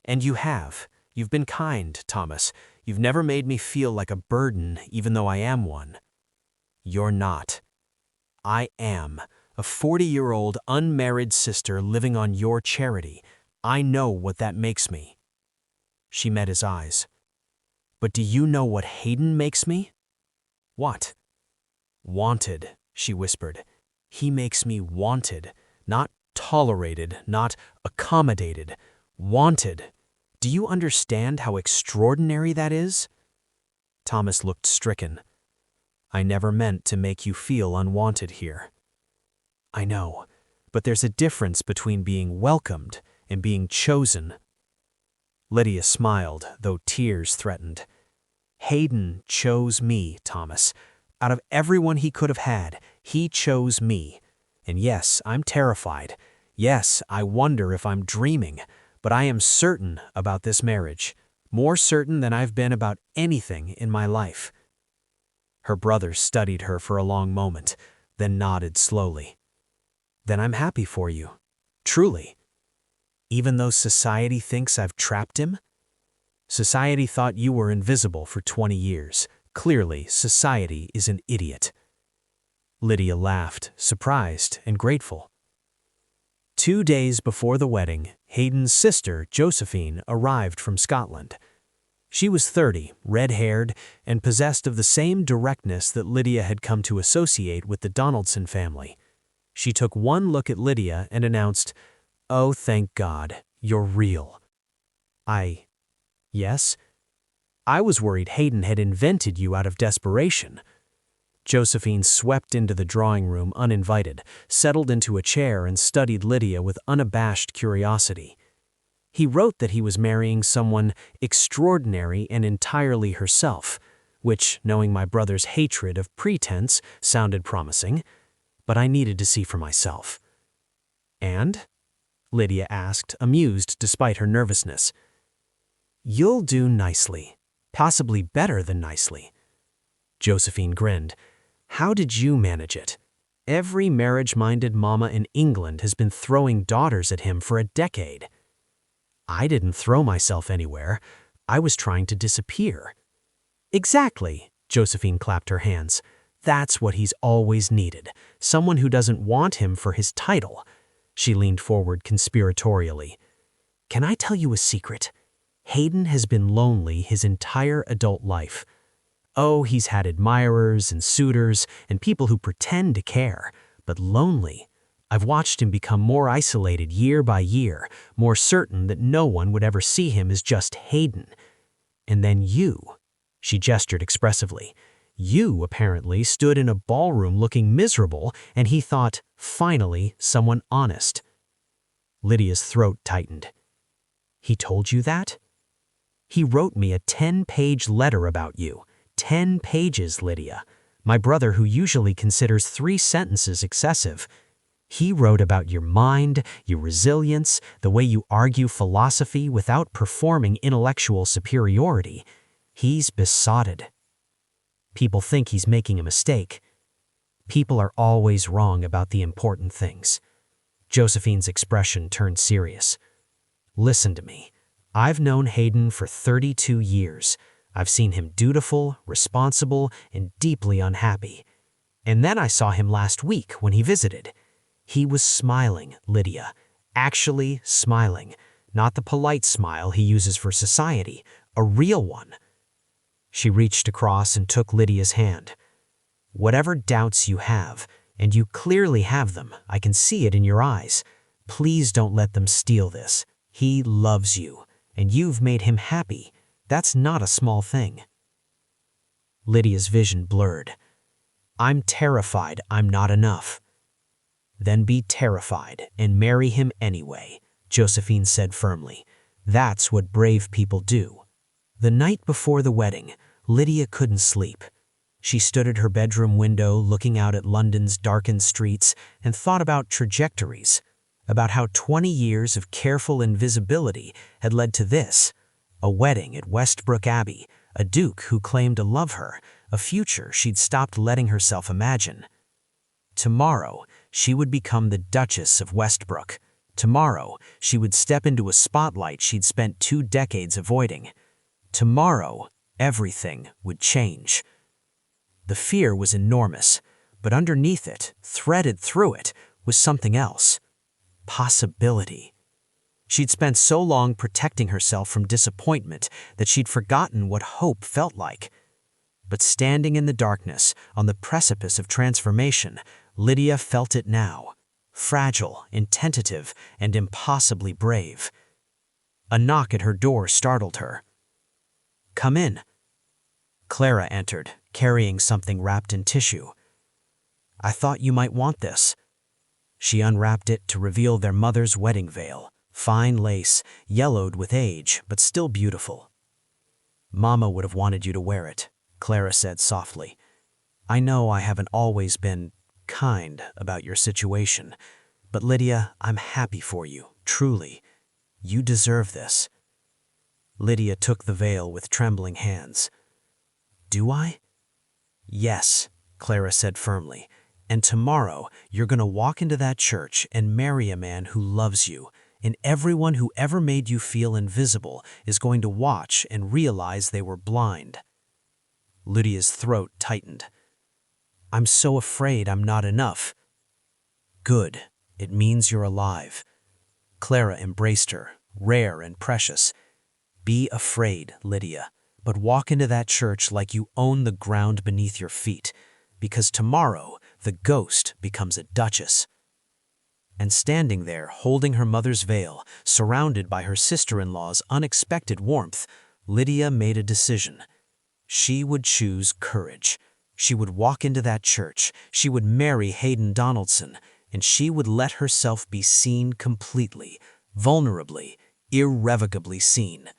And you have. You've been kind, Thomas. You've never made me feel like a burden, even though I am one." "You're not. I am. A 40-year-old unmarried sister living on your charity. I know what that makes me." She met his eyes. "But do you know what Hayden makes me?" "What?" "Wanted," she whispered. "He makes me wanted, not tolerated, not accommodated. Wanted. Do you understand how extraordinary that is?" Thomas looked stricken. "I never meant to make you feel unwanted here." "I know, but there's a difference between being welcomed and being chosen." Lydia smiled, though tears threatened. Hayden chose me, Thomas. Out of everyone he could have had, he chose me. And yes, I'm terrified. Yes, I wonder if I'm dreaming. But I am certain about this marriage. More certain than I've been about anything in my life." Her brother studied her for a long moment, then nodded slowly. "Then I'm happy for you. Truly. Even though society thinks I've trapped him?" "Society thought you were invisible for 20 years. Clearly, society is an idiot." Lydia laughed, surprised and grateful. 2 days before the wedding, Hayden's sister, Josephine, arrived from Scotland. She was 30, red-haired, and possessed of the same directness that Lydia had come to associate with the Donaldson family. She took one look at Lydia and announced, "Oh, thank God, you're real." Yes? I was worried Hayden had invented you out of desperation." Josephine swept into the drawing room uninvited, settled into a chair and studied Lydia with unabashed curiosity. "He wrote that he was marrying someone extraordinary and entirely herself, which, knowing my brother's hatred of pretense, sounded promising, but I needed to see for myself." "And?" Lydia asked, amused despite her nervousness. "You'll do nicely, possibly better than nicely." Josephine grinned. "How did you manage it? Every marriage-minded mama in England has been throwing daughters at him for a decade." "I didn't throw myself anywhere. I was trying to disappear." "Exactly," Josephine clapped her hands. "That's what he's always needed, someone who doesn't want him for his title." She leaned forward conspiratorially. "Can I tell you a secret? Hayden has been lonely his entire adult life. Oh, he's had admirers and suitors and people who pretend to care, but lonely. I've watched him become more isolated year by year, more certain that no one would ever see him as just Hayden. And then you," she gestured expressively, "you apparently stood in a ballroom looking miserable, and he thought, finally, someone honest." Lydia's throat tightened. "He told you that?" "He wrote me a 10-page letter about you. 10 pages, Lydia. My brother, who usually considers 3 sentences excessive. He wrote about your mind, your resilience, the way you argue philosophy without performing intellectual superiority. He's besotted. People think he's making a mistake. People are always wrong about the important things." Josephine's expression turned serious. "Listen to me. I've known Hayden for 32 years. I've seen him dutiful, responsible, and deeply unhappy. And then I saw him last week when he visited. He was smiling, Lydia. Actually smiling. Not the polite smile he uses for society. A real one." She reached across and took Lydia's hand. "Whatever doubts you have, and you clearly have them, I can see it in your eyes. Please don't let them steal this. He loves you, and you've made him happy. That's not a small thing." Lydia's vision blurred. "I'm terrified I'm not enough." "Then be terrified and marry him anyway," Josephine said firmly. "That's what brave people do." The night before the wedding, Lydia couldn't sleep. She stood at her bedroom window looking out at London's darkened streets and thought about trajectories, about how 20 years of careful invisibility had led to this, a wedding at Westbrook Abbey, a duke who claimed to love her, a future she'd stopped letting herself imagine. Tomorrow, she would become the Duchess of Westbrook. Tomorrow, she would step into a spotlight she'd spent 2 decades avoiding. Tomorrow, everything would change. The fear was enormous, but underneath it, threaded through it, was something else. Possibility. She'd spent so long protecting herself from disappointment that she'd forgotten what hope felt like. But standing in the darkness, on the precipice of transformation, Lydia felt it now. Fragile and tentative and impossibly brave. A knock at her door startled her. "Come in." Clara entered, carrying something wrapped in tissue. "I thought you might want this." She unwrapped it to reveal their mother's wedding veil, fine lace, yellowed with age, but still beautiful. Mama would have wanted you to wear it, Clara said softly. I know I haven't always been kind about your situation, but Lydia, I'm happy for you, truly. You deserve this. Lydia took the veil with trembling hands. Do I? Yes, Clara said firmly. And tomorrow, you're going to walk into that church and marry a man who loves you, and everyone who ever made you feel invisible is going to watch and realize they were blind. Lydia's throat tightened. I'm so afraid I'm not enough. Good. It means you're alive. Clara embraced her, rare and precious. Be afraid, Lydia, but walk into that church like you own the ground beneath your feet, because tomorrow the ghost becomes a duchess. And standing there, holding her mother's veil, surrounded by her sister-in-law's unexpected warmth, Lydia made a decision. She would choose courage. She would walk into that church, she would marry Hayden Donaldson, and she would let herself be seen completely, vulnerably, irrevocably seen.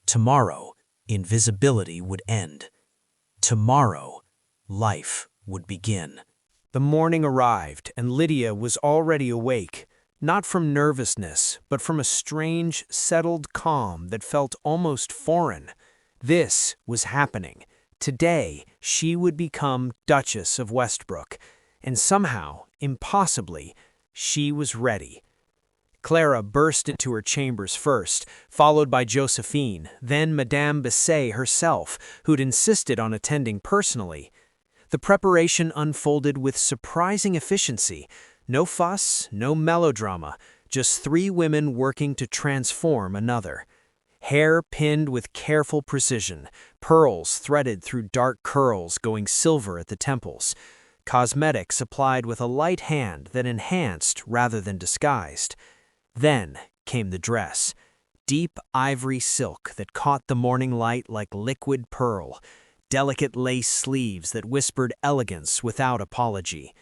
Tomorrow, invisibility would end. Tomorrow, life would begin. The morning arrived, and Lydia was already awake, not from nervousness, but from a strange, settled calm that felt almost foreign. This was happening. Today, she would become Duchess of Westbrook, and somehow, impossibly, she was ready. Clara burst into her chambers first, followed by Josephine, then Madame Bisset herself, who'd insisted on attending personally. The preparation unfolded with surprising efficiency. No fuss, no melodrama, just 3 women working to transform another. Hair pinned with careful precision, pearls threaded through dark curls going silver at the temples. Cosmetics applied with a light hand that enhanced rather than disguised. Then came the dress, deep ivory silk that caught the morning light like liquid pearl, delicate lace sleeves that whispered elegance without apology.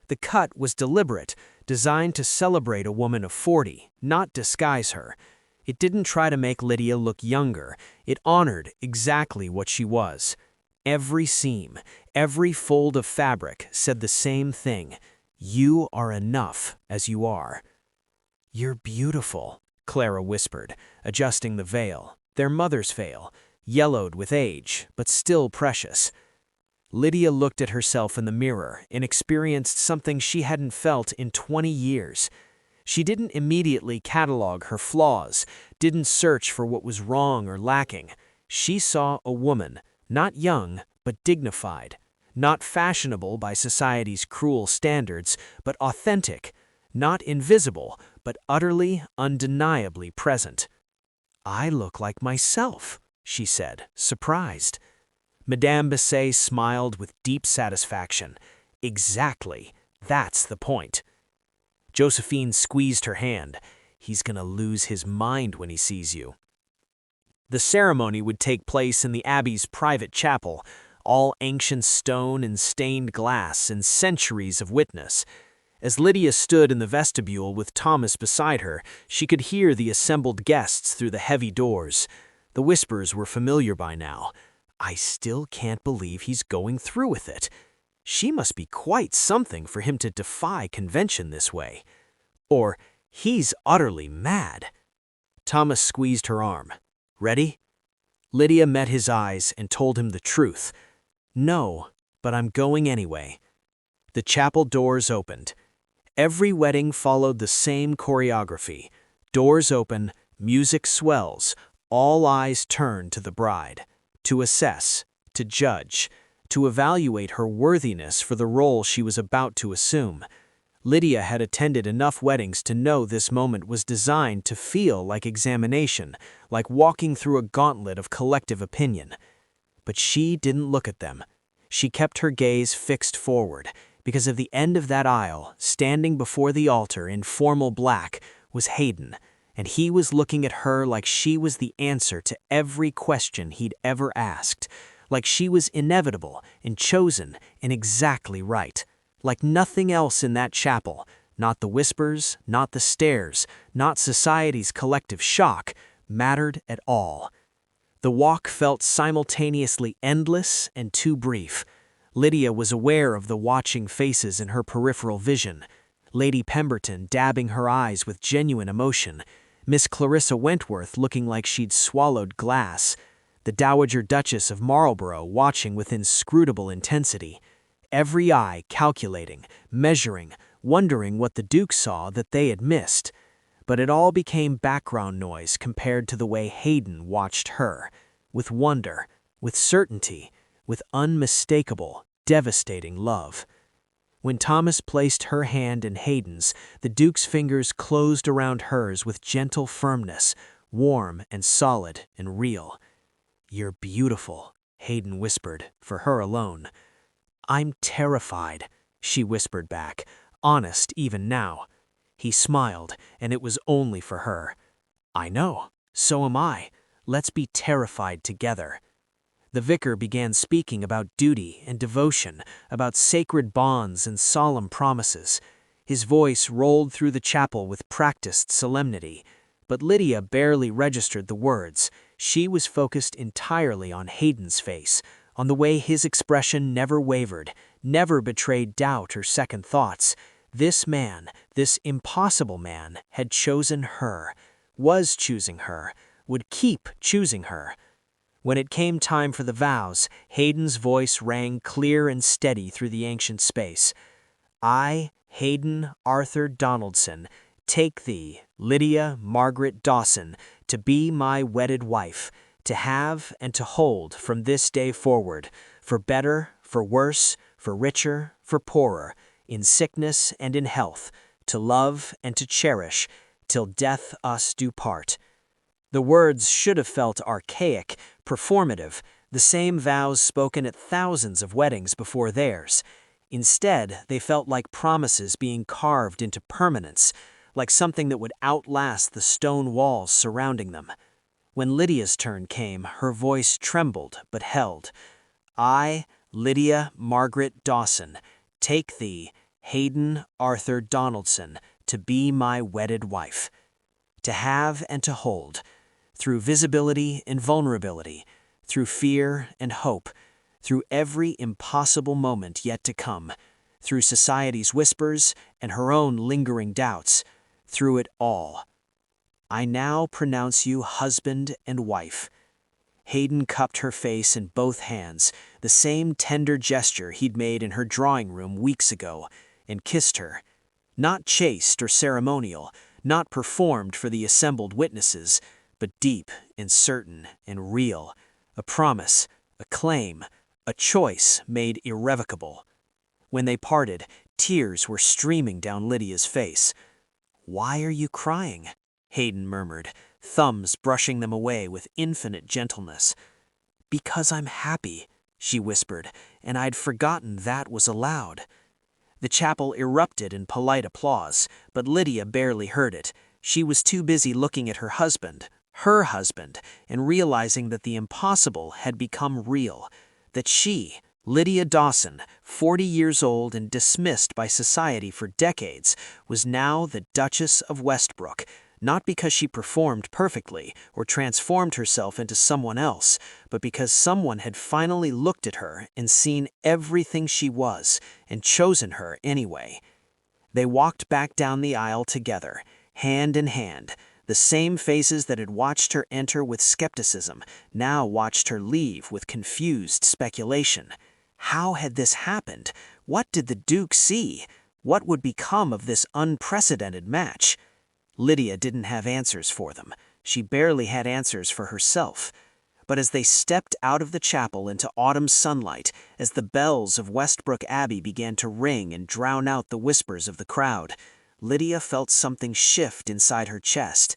The cut was deliberate, designed to celebrate a woman of 40, not disguise her. It didn't try to make Lydia look younger, it honored exactly what she was. Every seam, every fold of fabric said the same thing. You are enough as you are. You're beautiful, Clara whispered, adjusting the veil, their mother's veil, yellowed with age, but still precious. Lydia looked at herself in the mirror and experienced something she hadn't felt in 20 years. She didn't immediately catalog her flaws, didn't search for what was wrong or lacking. She saw a woman, not young, but dignified, not fashionable by society's cruel standards, but authentic, not invisible, but utterly, undeniably present. I look like myself, she said, surprised. Madame Bisset smiled with deep satisfaction. Exactly, that's the point. Josephine squeezed her hand. He's gonna lose his mind when he sees you. The ceremony would take place in the Abbey's private chapel, all ancient stone and stained glass and centuries of witness. As Lydia stood in the vestibule with Thomas beside her, she could hear the assembled guests through the heavy doors. The whispers were familiar by now. I still can't believe he's going through with it. She must be quite something for him to defy convention this way. Or he's utterly mad. Thomas squeezed her arm. Ready? Lydia met his eyes and told him the truth. No, but I'm going anyway. The chapel doors opened. Every wedding followed the same choreography. Doors open, music swells, all eyes turn to the bride, to assess, to judge, to evaluate her worthiness for the role she was about to assume. Lydia had attended enough weddings to know this moment was designed to feel like examination, like walking through a gauntlet of collective opinion. But she didn't look at them. She kept her gaze fixed forward, because at the end of that aisle, standing before the altar in formal black, was Hayden, and he was looking at her like she was the answer to every question he'd ever asked, like she was inevitable and chosen and exactly right, like nothing else in that chapel, not the whispers, not the stares, not society's collective shock, mattered at all. The walk felt simultaneously endless and too brief. Lydia was aware of the watching faces in her peripheral vision. Lady Pemberton dabbing her eyes with genuine emotion, Miss Clarissa Wentworth looking like she'd swallowed glass, the Dowager Duchess of Marlborough watching with inscrutable intensity, every eye calculating, measuring, wondering what the Duke saw that they had missed. But it all became background noise compared to the way Hayden watched her, with wonder, with certainty, with unmistakable, devastating love. When Thomas placed her hand in Hayden's, the Duke's fingers closed around hers with gentle firmness, warm and solid and real. "You're beautiful," Hayden whispered, for her alone. "I'm terrified," she whispered back, honest even now. He smiled, and it was only for her. "I know, so am I. Let's be terrified together." The vicar began speaking about duty and devotion, about sacred bonds and solemn promises. His voice rolled through the chapel with practiced solemnity, but Lydia barely registered the words. She was focused entirely on Hayden's face, on the way his expression never wavered, never betrayed doubt or second thoughts. This man, this impossible man, had chosen her, was choosing her, would keep choosing her. When it came time for the vows, Hayden's voice rang clear and steady through the ancient space. "I, Hayden Arthur Donaldson, take thee, Lydia Margaret Dawson, to be my wedded wife, to have and to hold from this day forward, for better, for worse, for richer, for poorer, in sickness and in health, to love and to cherish, till death us do part." The words should have felt archaic, performative, the same vows spoken at thousands of weddings before theirs. Instead, they felt like promises being carved into permanence, like something that would outlast the stone walls surrounding them. When Lydia's turn came, her voice trembled but held. "I, Lydia Margaret Dawson, take thee, Hayden Arthur Donaldson, to be my wedded wife, to have and to hold, through visibility and vulnerability, through fear and hope, through every impossible moment yet to come, through society's whispers and her own lingering doubts, through it all. I now pronounce you husband and wife." Hayden cupped her face in both hands, the same tender gesture he'd made in her drawing room weeks ago, and kissed her. Not chaste or ceremonial, not performed for the assembled witnesses, but deep and certain and real, a promise, a claim, a choice made irrevocable. When they parted, tears were streaming down Lydia's face. "Why are you crying?" Hayden murmured, thumbs brushing them away with infinite gentleness. "Because I'm happy," she whispered, "and I'd forgotten that was allowed." The chapel erupted in polite applause, but Lydia barely heard it. She was too busy looking at her husband, and realizing that the impossible had become real, that she, Lydia Dawson, 40 years old and dismissed by society for decades, was now the Duchess of Westbrook, not because she performed perfectly or transformed herself into someone else, but because someone had finally looked at her and seen everything she was and chosen her anyway. They walked back down the aisle together, hand in hand. The same faces that had watched her enter with skepticism now watched her leave with confused speculation. How had this happened? What did the Duke see? What would become of this unprecedented match? Lydia didn't have answers for them. She barely had answers for herself. But as they stepped out of the chapel into autumn sunlight, as the bells of Westbrook Abbey began to ring and drown out the whispers of the crowd, Lydia felt something shift inside her chest.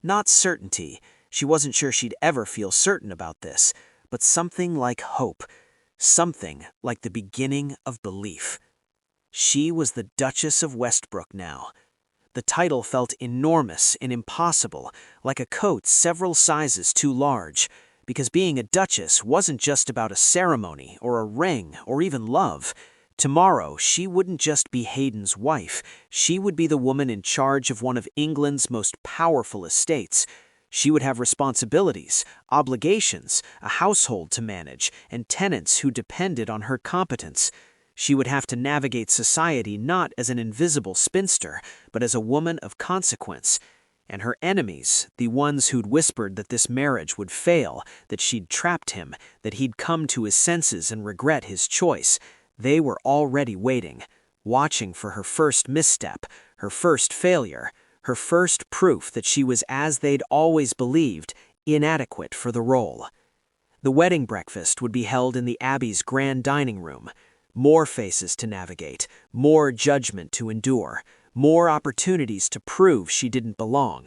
Not certainty, she wasn't sure she'd ever feel certain about this, but something like hope, something like the beginning of belief. She was the Duchess of Westbrook now. The title felt enormous and impossible, like a coat several sizes too large, because being a duchess wasn't just about a ceremony or a ring or even love. Tomorrow, she wouldn't just be Hayden's wife, she would be the woman in charge of one of England's most powerful estates. She would have responsibilities, obligations, a household to manage, and tenants who depended on her competence. She would have to navigate society not as an invisible spinster, but as a woman of consequence. And her enemies, the ones who'd whispered that this marriage would fail, that she'd trapped him, that he'd come to his senses and regret his choice, they were already waiting, watching for her first misstep, her first failure, her first proof that she was, as they'd always believed, inadequate for the role. The wedding breakfast would be held in the Abbey's grand dining room. More faces to navigate, more judgment to endure, more opportunities to prove she didn't belong.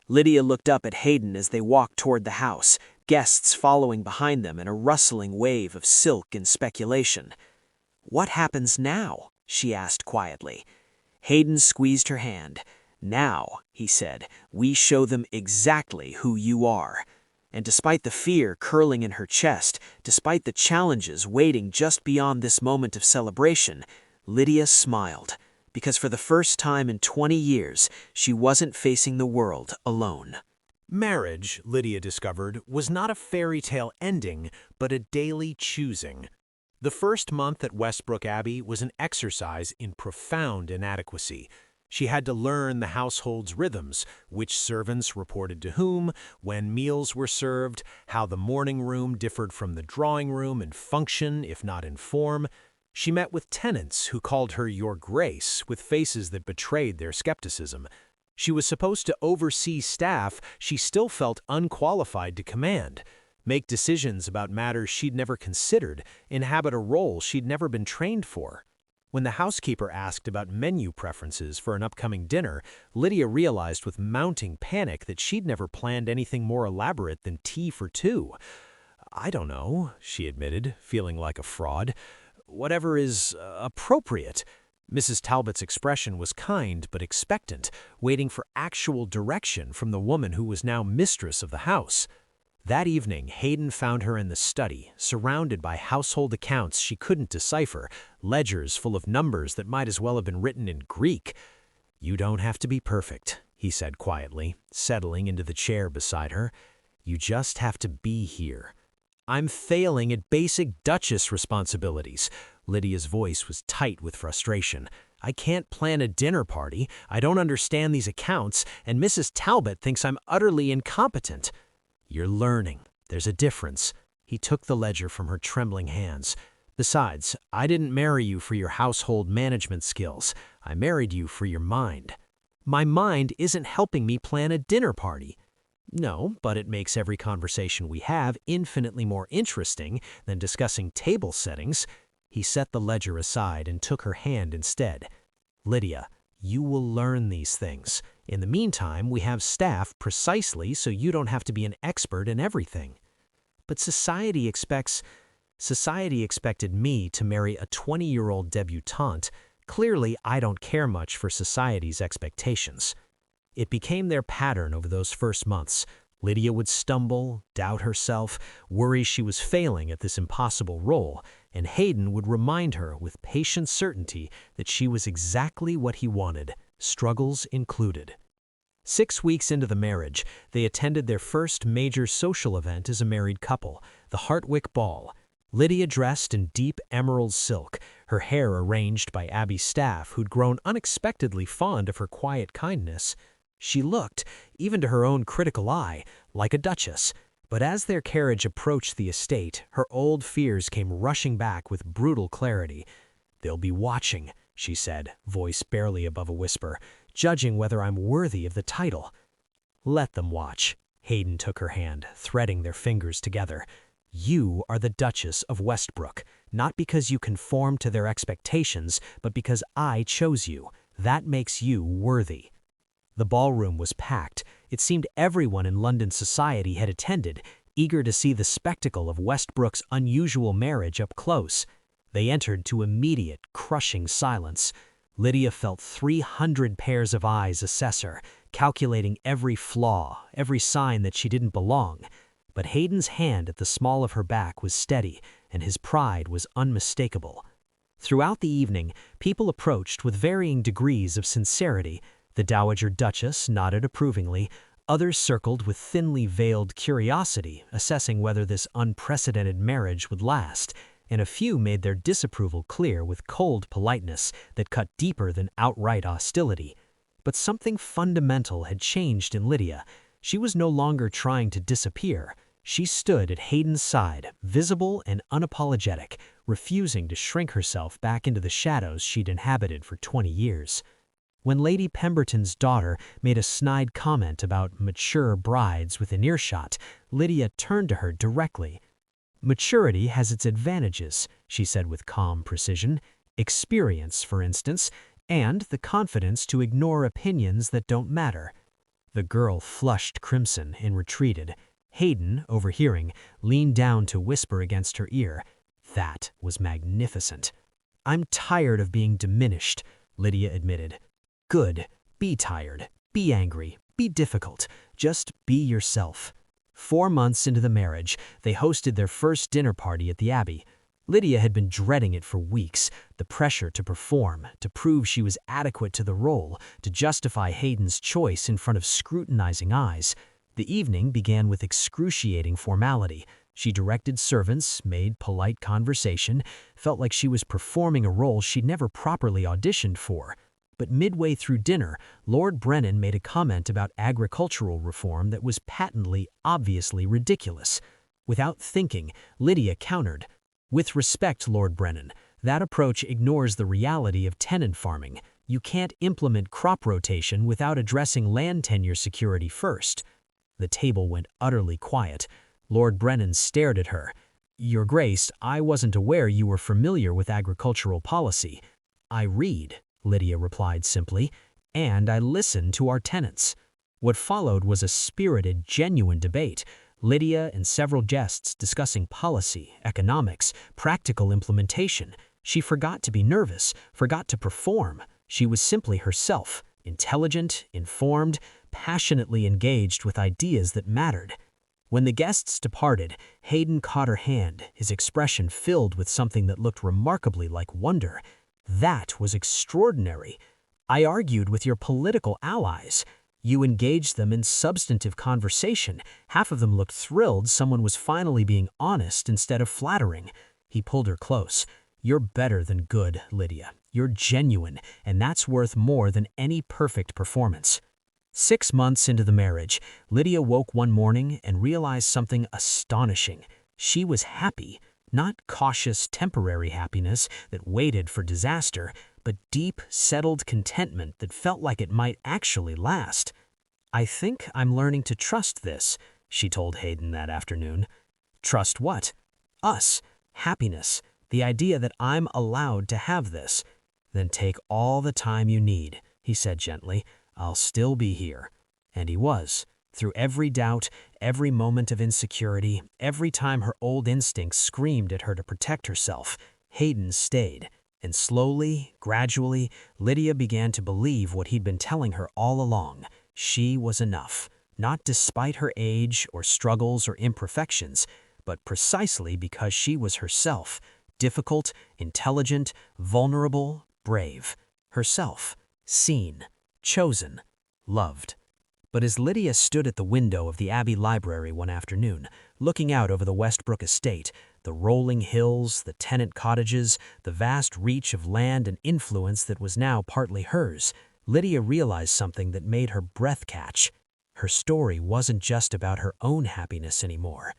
Lydia looked up at Hayden as they walked toward the house, guests following behind them in a rustling wave of silk and speculation. "What happens now?" she asked quietly. Hayden squeezed her hand. "Now," he said, "we show them exactly who you are." And despite the fear curling in her chest, despite the challenges waiting just beyond this moment of celebration, Lydia smiled, because for the first time in 20 years, she wasn't facing the world alone. Marriage, Lydia discovered, was not a fairy tale ending, but a daily choosing. The first month at Westbrook Abbey was an exercise in profound inadequacy. She had to learn the household's rhythms, which servants reported to whom, when meals were served, how the morning room differed from the drawing room in function, if not in form. She met with tenants who called her Your Grace with faces that betrayed their skepticism. She was supposed to oversee staff she still felt unqualified to command, make decisions about matters she'd never considered, inhabit a role she'd never been trained for. When the housekeeper asked about menu preferences for an upcoming dinner, Lydia realized with mounting panic that she'd never planned anything more elaborate than tea for two. "I don't know," she admitted, feeling like a fraud. "Whatever is appropriate." Mrs. Talbot's expression was kind but expectant, waiting for actual direction from the woman who was now mistress of the house. That evening, Hayden found her in the study, surrounded by household accounts she couldn't decipher, ledgers full of numbers that might as well have been written in Greek. "You don't have to be perfect," he said quietly, settling into the chair beside her. "You just have to be here." "I'm failing at basic Duchess responsibilities." Lydia's voice was tight with frustration. "I can't plan a dinner party, I don't understand these accounts, and Mrs. Talbot thinks I'm utterly incompetent." "You're learning. There's a difference." He took the ledger from her trembling hands. "Besides, I didn't marry you for your household management skills. I married you for your mind." "My mind isn't helping me plan a dinner party." "No, but it makes every conversation we have infinitely more interesting than discussing table settings." He set the ledger aside and took her hand instead. "Lydia, you will learn these things. In the meantime, we have staff precisely so you don't have to be an expert in everything." "But society expected me to marry a 20-year-old debutante. Clearly, I don't care much for society's expectations." It became their pattern over those first months. Lydia would stumble, doubt herself, worry she was failing at this impossible role, and Hayden would remind her with patient certainty that she was exactly what he wanted, struggles included. 6 weeks into the marriage, they attended their first major social event as a married couple, the Hartwick Ball. Lydia dressed in deep emerald silk, her hair arranged by Abbey's staff who'd grown unexpectedly fond of her quiet kindness. She looked, even to her own critical eye, like a duchess. But as their carriage approached the estate, her old fears came rushing back with brutal clarity. "They'll be watching," she said, voice barely above a whisper, "judging whether I'm worthy of the title." "Let them watch." Hayden took her hand, threading their fingers together. "You are the Duchess of Westbrook, not because you conform to their expectations, but because I chose you. That makes you worthy." The ballroom was packed. It seemed everyone in London society had attended, eager to see the spectacle of Westbrook's unusual marriage up close. They entered to immediate, crushing silence. Lydia felt 300 pairs of eyes assess her, calculating every flaw, every sign that she didn't belong. But Hayden's hand at the small of her back was steady, and his pride was unmistakable. Throughout the evening, people approached with varying degrees of sincerity. The Dowager Duchess nodded approvingly. Others circled with thinly veiled curiosity, assessing whether this unprecedented marriage would last, and a few made their disapproval clear with cold politeness that cut deeper than outright hostility. But something fundamental had changed in Lydia. She was no longer trying to disappear. She stood at Hayden's side, visible and unapologetic, refusing to shrink herself back into the shadows she'd inhabited for 20 years. When Lady Pemberton's daughter made a snide comment about mature brides within earshot, Lydia turned to her directly. "Maturity has its advantages," she said with calm precision. "Experience, for instance, and the confidence to ignore opinions that don't matter." The girl flushed crimson and retreated. Hayden, overhearing, leaned down to whisper against her ear. That was magnificent. "I'm tired of being diminished," Lydia admitted. "Good. Be tired. Be angry. Be difficult. Just be yourself." 4 months into the marriage, they hosted their first dinner party at the Abbey. Lydia had been dreading it for weeks, the pressure to perform, to prove she was adequate to the role, to justify Hayden's choice in front of scrutinizing eyes. The evening began with excruciating formality. She directed servants, made polite conversation, felt like she was performing a role she'd never properly auditioned for. But midway through dinner, Lord Brennan made a comment about agricultural reform that was patently, obviously ridiculous. Without thinking, Lydia countered, "With respect, Lord Brennan, that approach ignores the reality of tenant farming. You can't implement crop rotation without addressing land tenure security first." The table went utterly quiet. Lord Brennan stared at her. "Your Grace, I wasn't aware you were familiar with agricultural policy." "I read," Lydia replied simply, "and I listen to our tenants." What followed was a spirited, genuine debate. Lydia and several guests discussing policy, economics, practical implementation. She forgot to be nervous, forgot to perform. She was simply herself, intelligent, informed, passionately engaged with ideas that mattered. When the guests departed, Hayden caught her hand, his expression filled with something that looked remarkably like wonder. "That was extraordinary. I argued with your political allies. You engaged them in substantive conversation. Half of them looked thrilled someone was finally being honest instead of flattering." He pulled her close. "You're better than good, Lydia. You're genuine, and that's worth more than any perfect performance." 6 months into the marriage, Lydia woke one morning and realized something astonishing. She was happy. Not cautious, temporary happiness that waited for disaster, but deep, settled contentment that felt like it might actually last. "I think I'm learning to trust this," she told Hayden that afternoon. "Trust what?" "Us. Happiness. The idea that I'm allowed to have this." "Then take all the time you need," he said gently. "I'll still be here." And he was. Through every doubt, every moment of insecurity, every time her old instincts screamed at her to protect herself, Hayden stayed. And slowly, gradually, Lydia began to believe what he'd been telling her all along. She was enough, not despite her age or struggles or imperfections, but precisely because she was herself, difficult, intelligent, vulnerable, brave. Herself, seen, chosen, loved. But as Lydia stood at the window of the Abbey Library one afternoon, looking out over the Westbrook estate, the rolling hills, the tenant cottages, the vast reach of land and influence that was now partly hers, Lydia realized something that made her breath catch. Her story wasn't just about her own happiness anymore.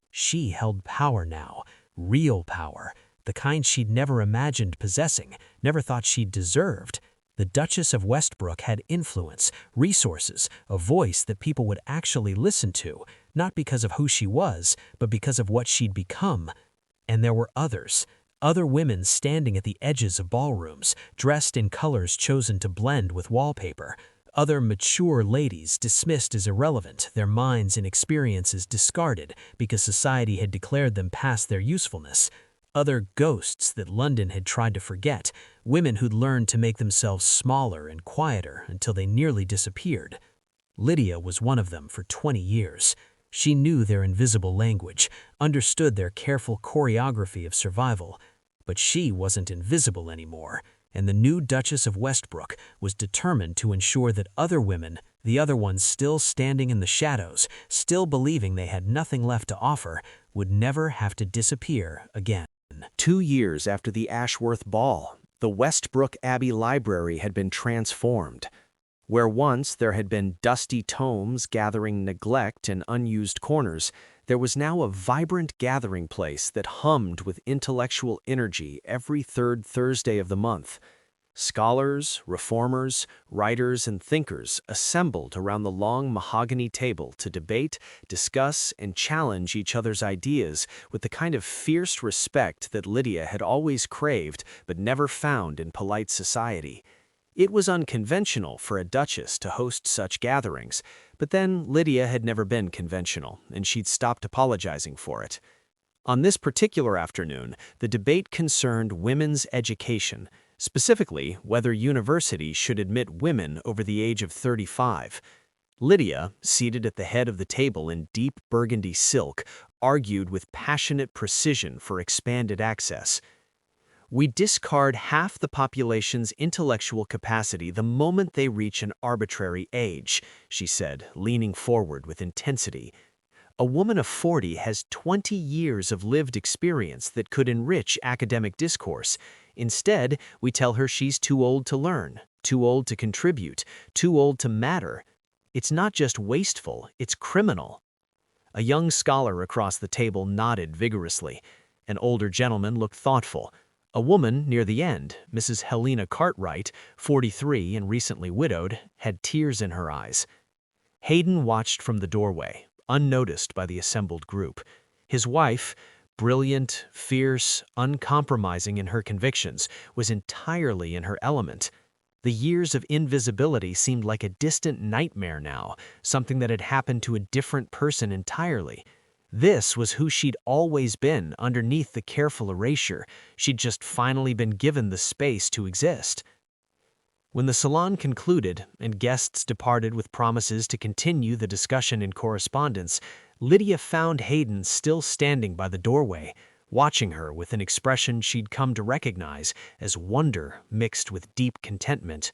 She held power now, real power, the kind she'd never imagined possessing, never thought she'd deserved. The Duchess of Westbrook had influence, resources, a voice that people would actually listen to, not because of who she was, but because of what she'd become. And there were others, other women standing at the edges of ballrooms, dressed in colors chosen to blend with wallpaper. Other mature ladies dismissed as irrelevant, their minds and experiences discarded because society had declared them past their usefulness. Other ghosts that London had tried to forget, women who'd learned to make themselves smaller and quieter until they nearly disappeared. Lydia was one of them for 20 years. She knew their invisible language, understood their careful choreography of survival. But she wasn't invisible anymore, and the new Duchess of Westbrook was determined to ensure that other women, the other ones still standing in the shadows, still believing they had nothing left to offer, would never have to disappear again. 2 years after the Ashworth Ball, the Westbrook Abbey Library had been transformed. Where once there had been dusty tomes gathering neglect in unused corners, there was now a vibrant gathering place that hummed with intellectual energy every third Thursday of the month. Scholars, reformers, writers, and thinkers assembled around the long mahogany table to debate, discuss, and challenge each other's ideas with the kind of fierce respect that Lydia had always craved but never found in polite society. It was unconventional for a duchess to host such gatherings, but then Lydia had never been conventional, and she'd stopped apologizing for it. On this particular afternoon, the debate concerned women's education, specifically whether universities should admit women over the age of 35. Lydia, seated at the head of the table in deep burgundy silk, argued with passionate precision for expanded access. "We discard half the population's intellectual capacity the moment they reach an arbitrary age," she said, leaning forward with intensity. "A woman of 40 has 20 years of lived experience that could enrich academic discourse. Instead, we tell her she's too old to learn, too old to contribute, too old to matter. It's not just wasteful, it's criminal." A young scholar across the table nodded vigorously. An older gentleman looked thoughtful. A woman near the end, Mrs. Helena Cartwright, 43 and recently widowed, had tears in her eyes. Hayden watched from the doorway, unnoticed by the assembled group. His wife, brilliant, fierce, uncompromising in her convictions, was entirely in her element. The years of invisibility seemed like a distant nightmare now, something that had happened to a different person entirely. This was who she'd always been underneath the careful erasure. She'd just finally been given the space to exist. When the salon concluded and guests departed with promises to continue the discussion in correspondence, Lydia found Hayden still standing by the doorway, watching her with an expression she'd come to recognize as wonder mixed with deep contentment.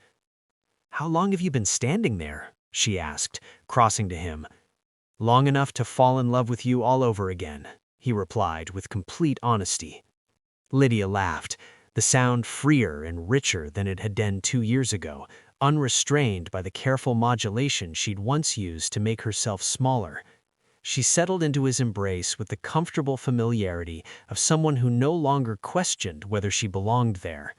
"How long have you been standing there?" she asked, crossing to him. "Long enough to fall in love with you all over again," he replied with complete honesty. Lydia laughed, the sound freer and richer than it had been 2 years ago, unrestrained by the careful modulation she'd once used to make herself smaller. She settled into his embrace with the comfortable familiarity of someone who no longer questioned whether she belonged there.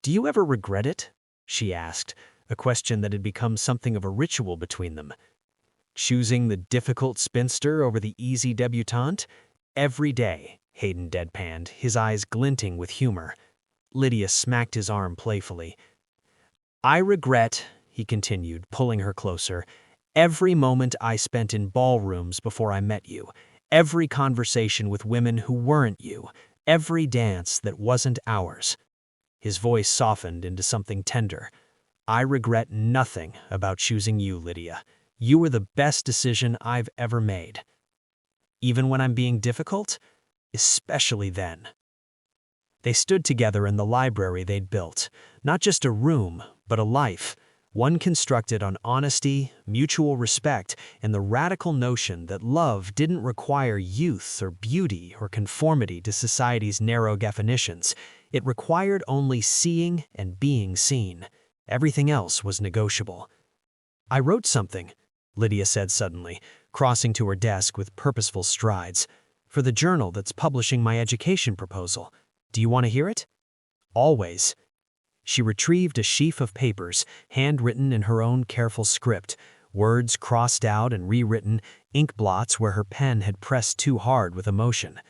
"Do you ever regret it?" she asked, a question that had become something of a ritual between them. "Choosing the difficult spinster over the easy debutante?" "Every day," Hayden deadpanned, his eyes glinting with humor. Lydia smacked his arm playfully. "I regret," he continued, pulling her closer, "every moment I spent in ballrooms before I met you, every conversation with women who weren't you, every dance that wasn't ours." His voice softened into something tender. "I regret nothing about choosing you, Lydia. You were the best decision I've ever made." "Even when I'm being difficult?" "Especially then." They stood together in the library they'd built, not just a room, but a life, one constructed on honesty, mutual respect, and the radical notion that love didn't require youth or beauty or conformity to society's narrow definitions. It required only seeing and being seen. Everything else was negotiable. "I wrote something," Lydia said suddenly, crossing to her desk with purposeful strides, "for the journal that's publishing my education proposal. Do you want to hear it?" "Always." She retrieved a sheaf of papers, handwritten in her own careful script, words crossed out and rewritten, ink blots where her pen had pressed too hard with emotion.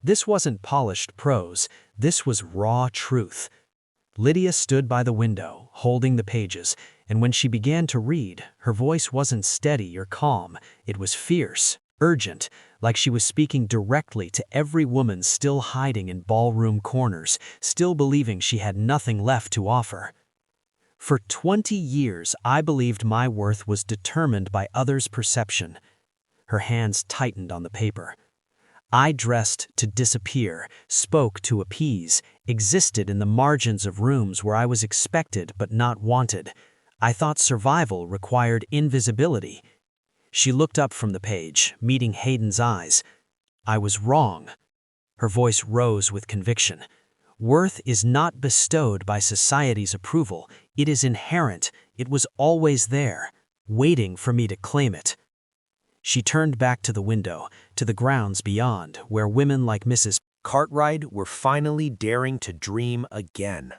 This wasn't polished prose, this was raw truth. Lydia stood by the window, holding the pages, and when she began to read, her voice wasn't steady or calm, it was fierce, urgent, like she was speaking directly to every woman still hiding in ballroom corners, still believing she had nothing left to offer. "For 20 years, I believed my worth was determined by others' perception." Her hands tightened on the paper. "I dressed to disappear, spoke to appease, existed in the margins of rooms where I was expected but not wanted. I thought survival required invisibility. She looked up from the page, meeting Hayden's eyes. I was wrong. Her voice rose with conviction. Worth is not bestowed by society's approval. It is inherent. It was always there, waiting for me to claim it. She turned back to the window, to the grounds beyond, where women like Mrs. Cartwright were finally daring to dream again.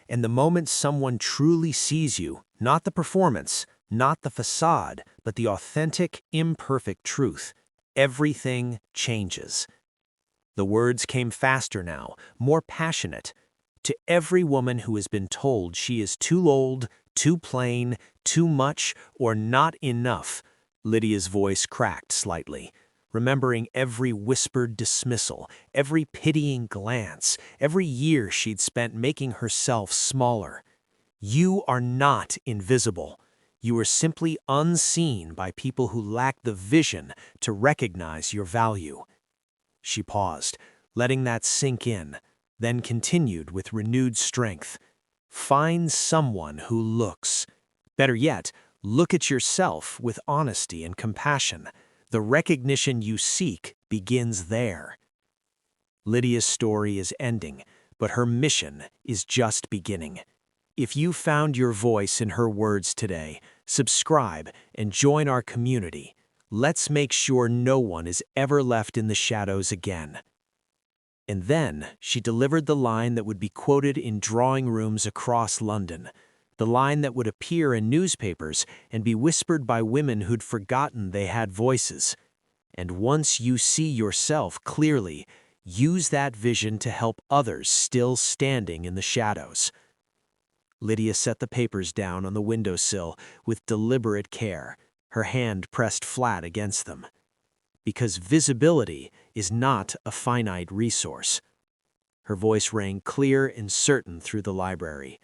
And the moment someone truly sees you, not the performance, not the facade, but the authentic, imperfect truth, everything changes. The words came faster now, more passionate. To every woman who has been told she is too old, too plain, too much, or not enough, Lydia's voice cracked slightly, remembering every whispered dismissal, every pitying glance, every year she'd spent making herself smaller. You are not invisible. You are simply unseen by people who lack the vision to recognize your value. She paused, letting that sink in, then continued with renewed strength. Find someone who looks. Better yet, look at yourself with honesty and compassion. The recognition you seek begins there. Lydia's story is ending, but her mission is just beginning. If you found your voice in her words today, subscribe and join our community. Let's make sure no one is ever left in the shadows again. And then she delivered the line that would be quoted in drawing rooms across London, the line that would appear in newspapers and be whispered by women who'd forgotten they had voices. And once you see yourself clearly, use that vision to help others still standing in the shadows. Lydia set the papers down on the windowsill with deliberate care, her hand pressed flat against them. Because visibility is not a finite resource. Her voice rang clear and certain through the library.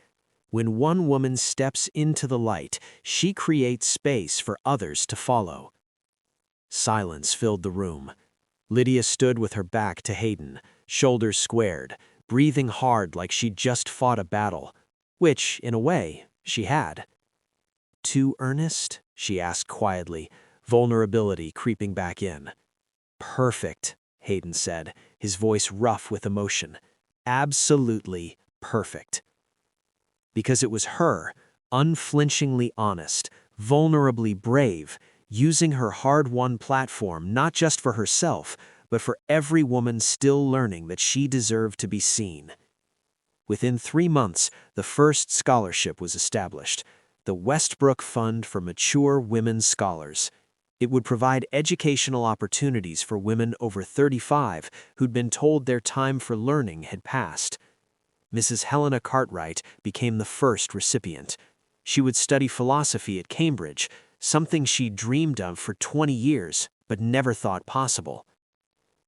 When one woman steps into the light, she creates space for others to follow. Silence filled the room. Lydia stood with her back to Hayden, shoulders squared, breathing hard like she'd just fought a battle, which, in a way, she had. Too earnest? She asked quietly, vulnerability creeping back in. Perfect, Hayden said, his voice rough with emotion. Absolutely perfect. Because it was her, unflinchingly honest, vulnerably brave, using her hard-won platform not just for herself, but for every woman still learning that she deserved to be seen. Within 3 months, the first scholarship was established, the Westbrook Fund for Mature Women Scholars. It would provide educational opportunities for women over 35 who'd been told their time for learning had passed. Mrs. Helena Cartwright became the first recipient. She would study philosophy at Cambridge, something she'd dreamed of for 20 years but never thought possible.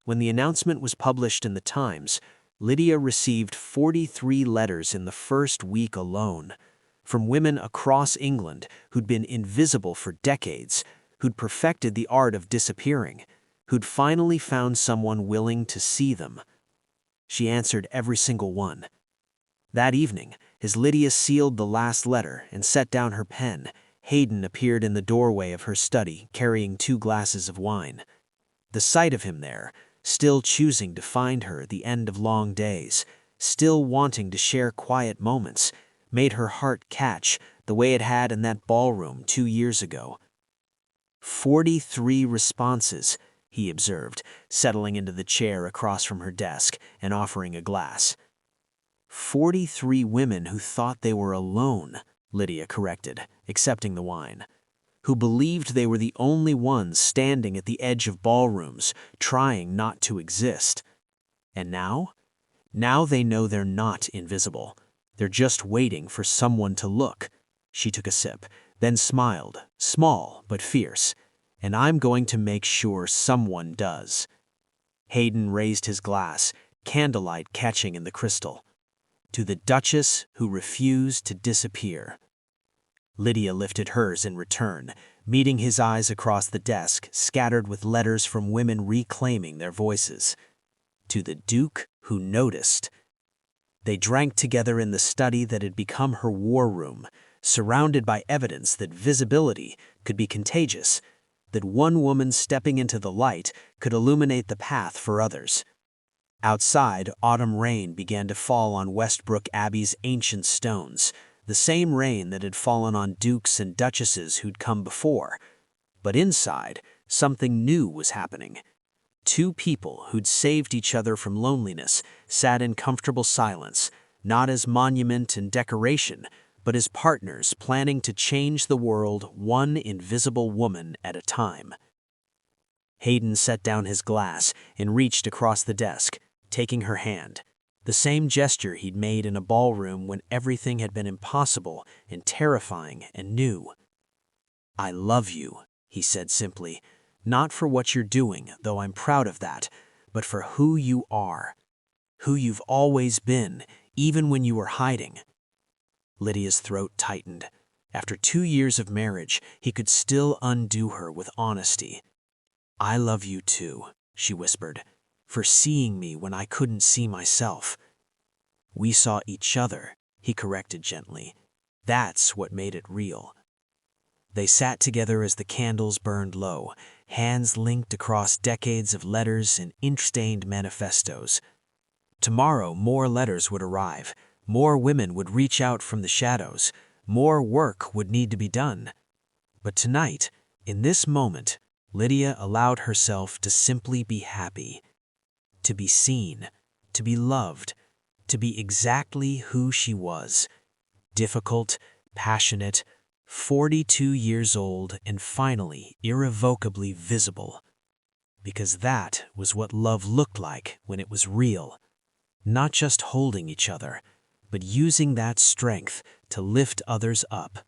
When the announcement was published in the Times, Lydia received 43 letters in the first week alone, from women across England who'd been invisible for decades, who'd perfected the art of disappearing, who'd finally found someone willing to see them. She answered every single one. That evening, as Lydia sealed the last letter and set down her pen, Hayden appeared in the doorway of her study carrying 2 glasses of wine. The sight of him there, still choosing to find her at the end of long days, still wanting to share quiet moments, made her heart catch the way it had in that ballroom 2 years ago. 43 responses, he observed, settling into the chair across from her desk and offering a glass. 43 women who thought they were alone, Lydia corrected, accepting the wine, who believed they were the only ones standing at the edge of ballrooms, trying not to exist. And now? Now they know they're not invisible. They're just waiting for someone to look. She took a sip, then smiled, small but fierce. And I'm going to make sure someone does. Hayden raised his glass, candlelight catching in the crystal. To the Duchess who refused to disappear. Lydia lifted hers in return, meeting his eyes across the desk, scattered with letters from women reclaiming their voices. To the Duke who noticed. They drank together in the study that had become her war room, surrounded by evidence that visibility could be contagious, that one woman stepping into the light could illuminate the path for others. Outside, autumn rain began to fall on Westbrook Abbey's ancient stones, the same rain that had fallen on dukes and duchesses who'd come before. But inside, something new was happening. Two people who'd saved each other from loneliness sat in comfortable silence, not as monument and decoration, but as partners planning to change the world one invisible woman at a time. Hayden set down his glass and reached across the desk, taking her hand, the same gesture he'd made in a ballroom when everything had been impossible and terrifying and new. "I love you," he said simply, "not for what you're doing, though I'm proud of that, but for who you are, who you've always been, even when you were hiding." Lydia's throat tightened. After 2 years of marriage, he could still undo her with honesty. "I love you too," she whispered, "for seeing me when I couldn't see myself." "We saw each other," he corrected gently. "That's what made it real." They sat together as the candles burned low, hands linked across decades of letters and ink-stained manifestos. Tomorrow, more letters would arrive. More women would reach out from the shadows. More work would need to be done. But tonight, in this moment, Lydia allowed herself to simply be happy. To be seen, to be loved, to be exactly who she was. Difficult, passionate, 42 years old, and finally irrevocably visible. Because that was what love looked like when it was real. Not just holding each other, but using that strength to lift others up.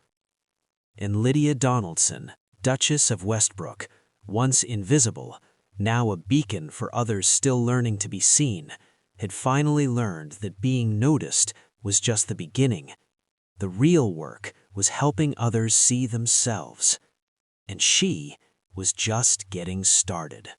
And Lydia Donaldson, Duchess of Westbrook, once invisible, now a beacon for others still learning to be seen, had finally learned that being noticed was just the beginning. The real work was helping others see themselves. And she was just getting started.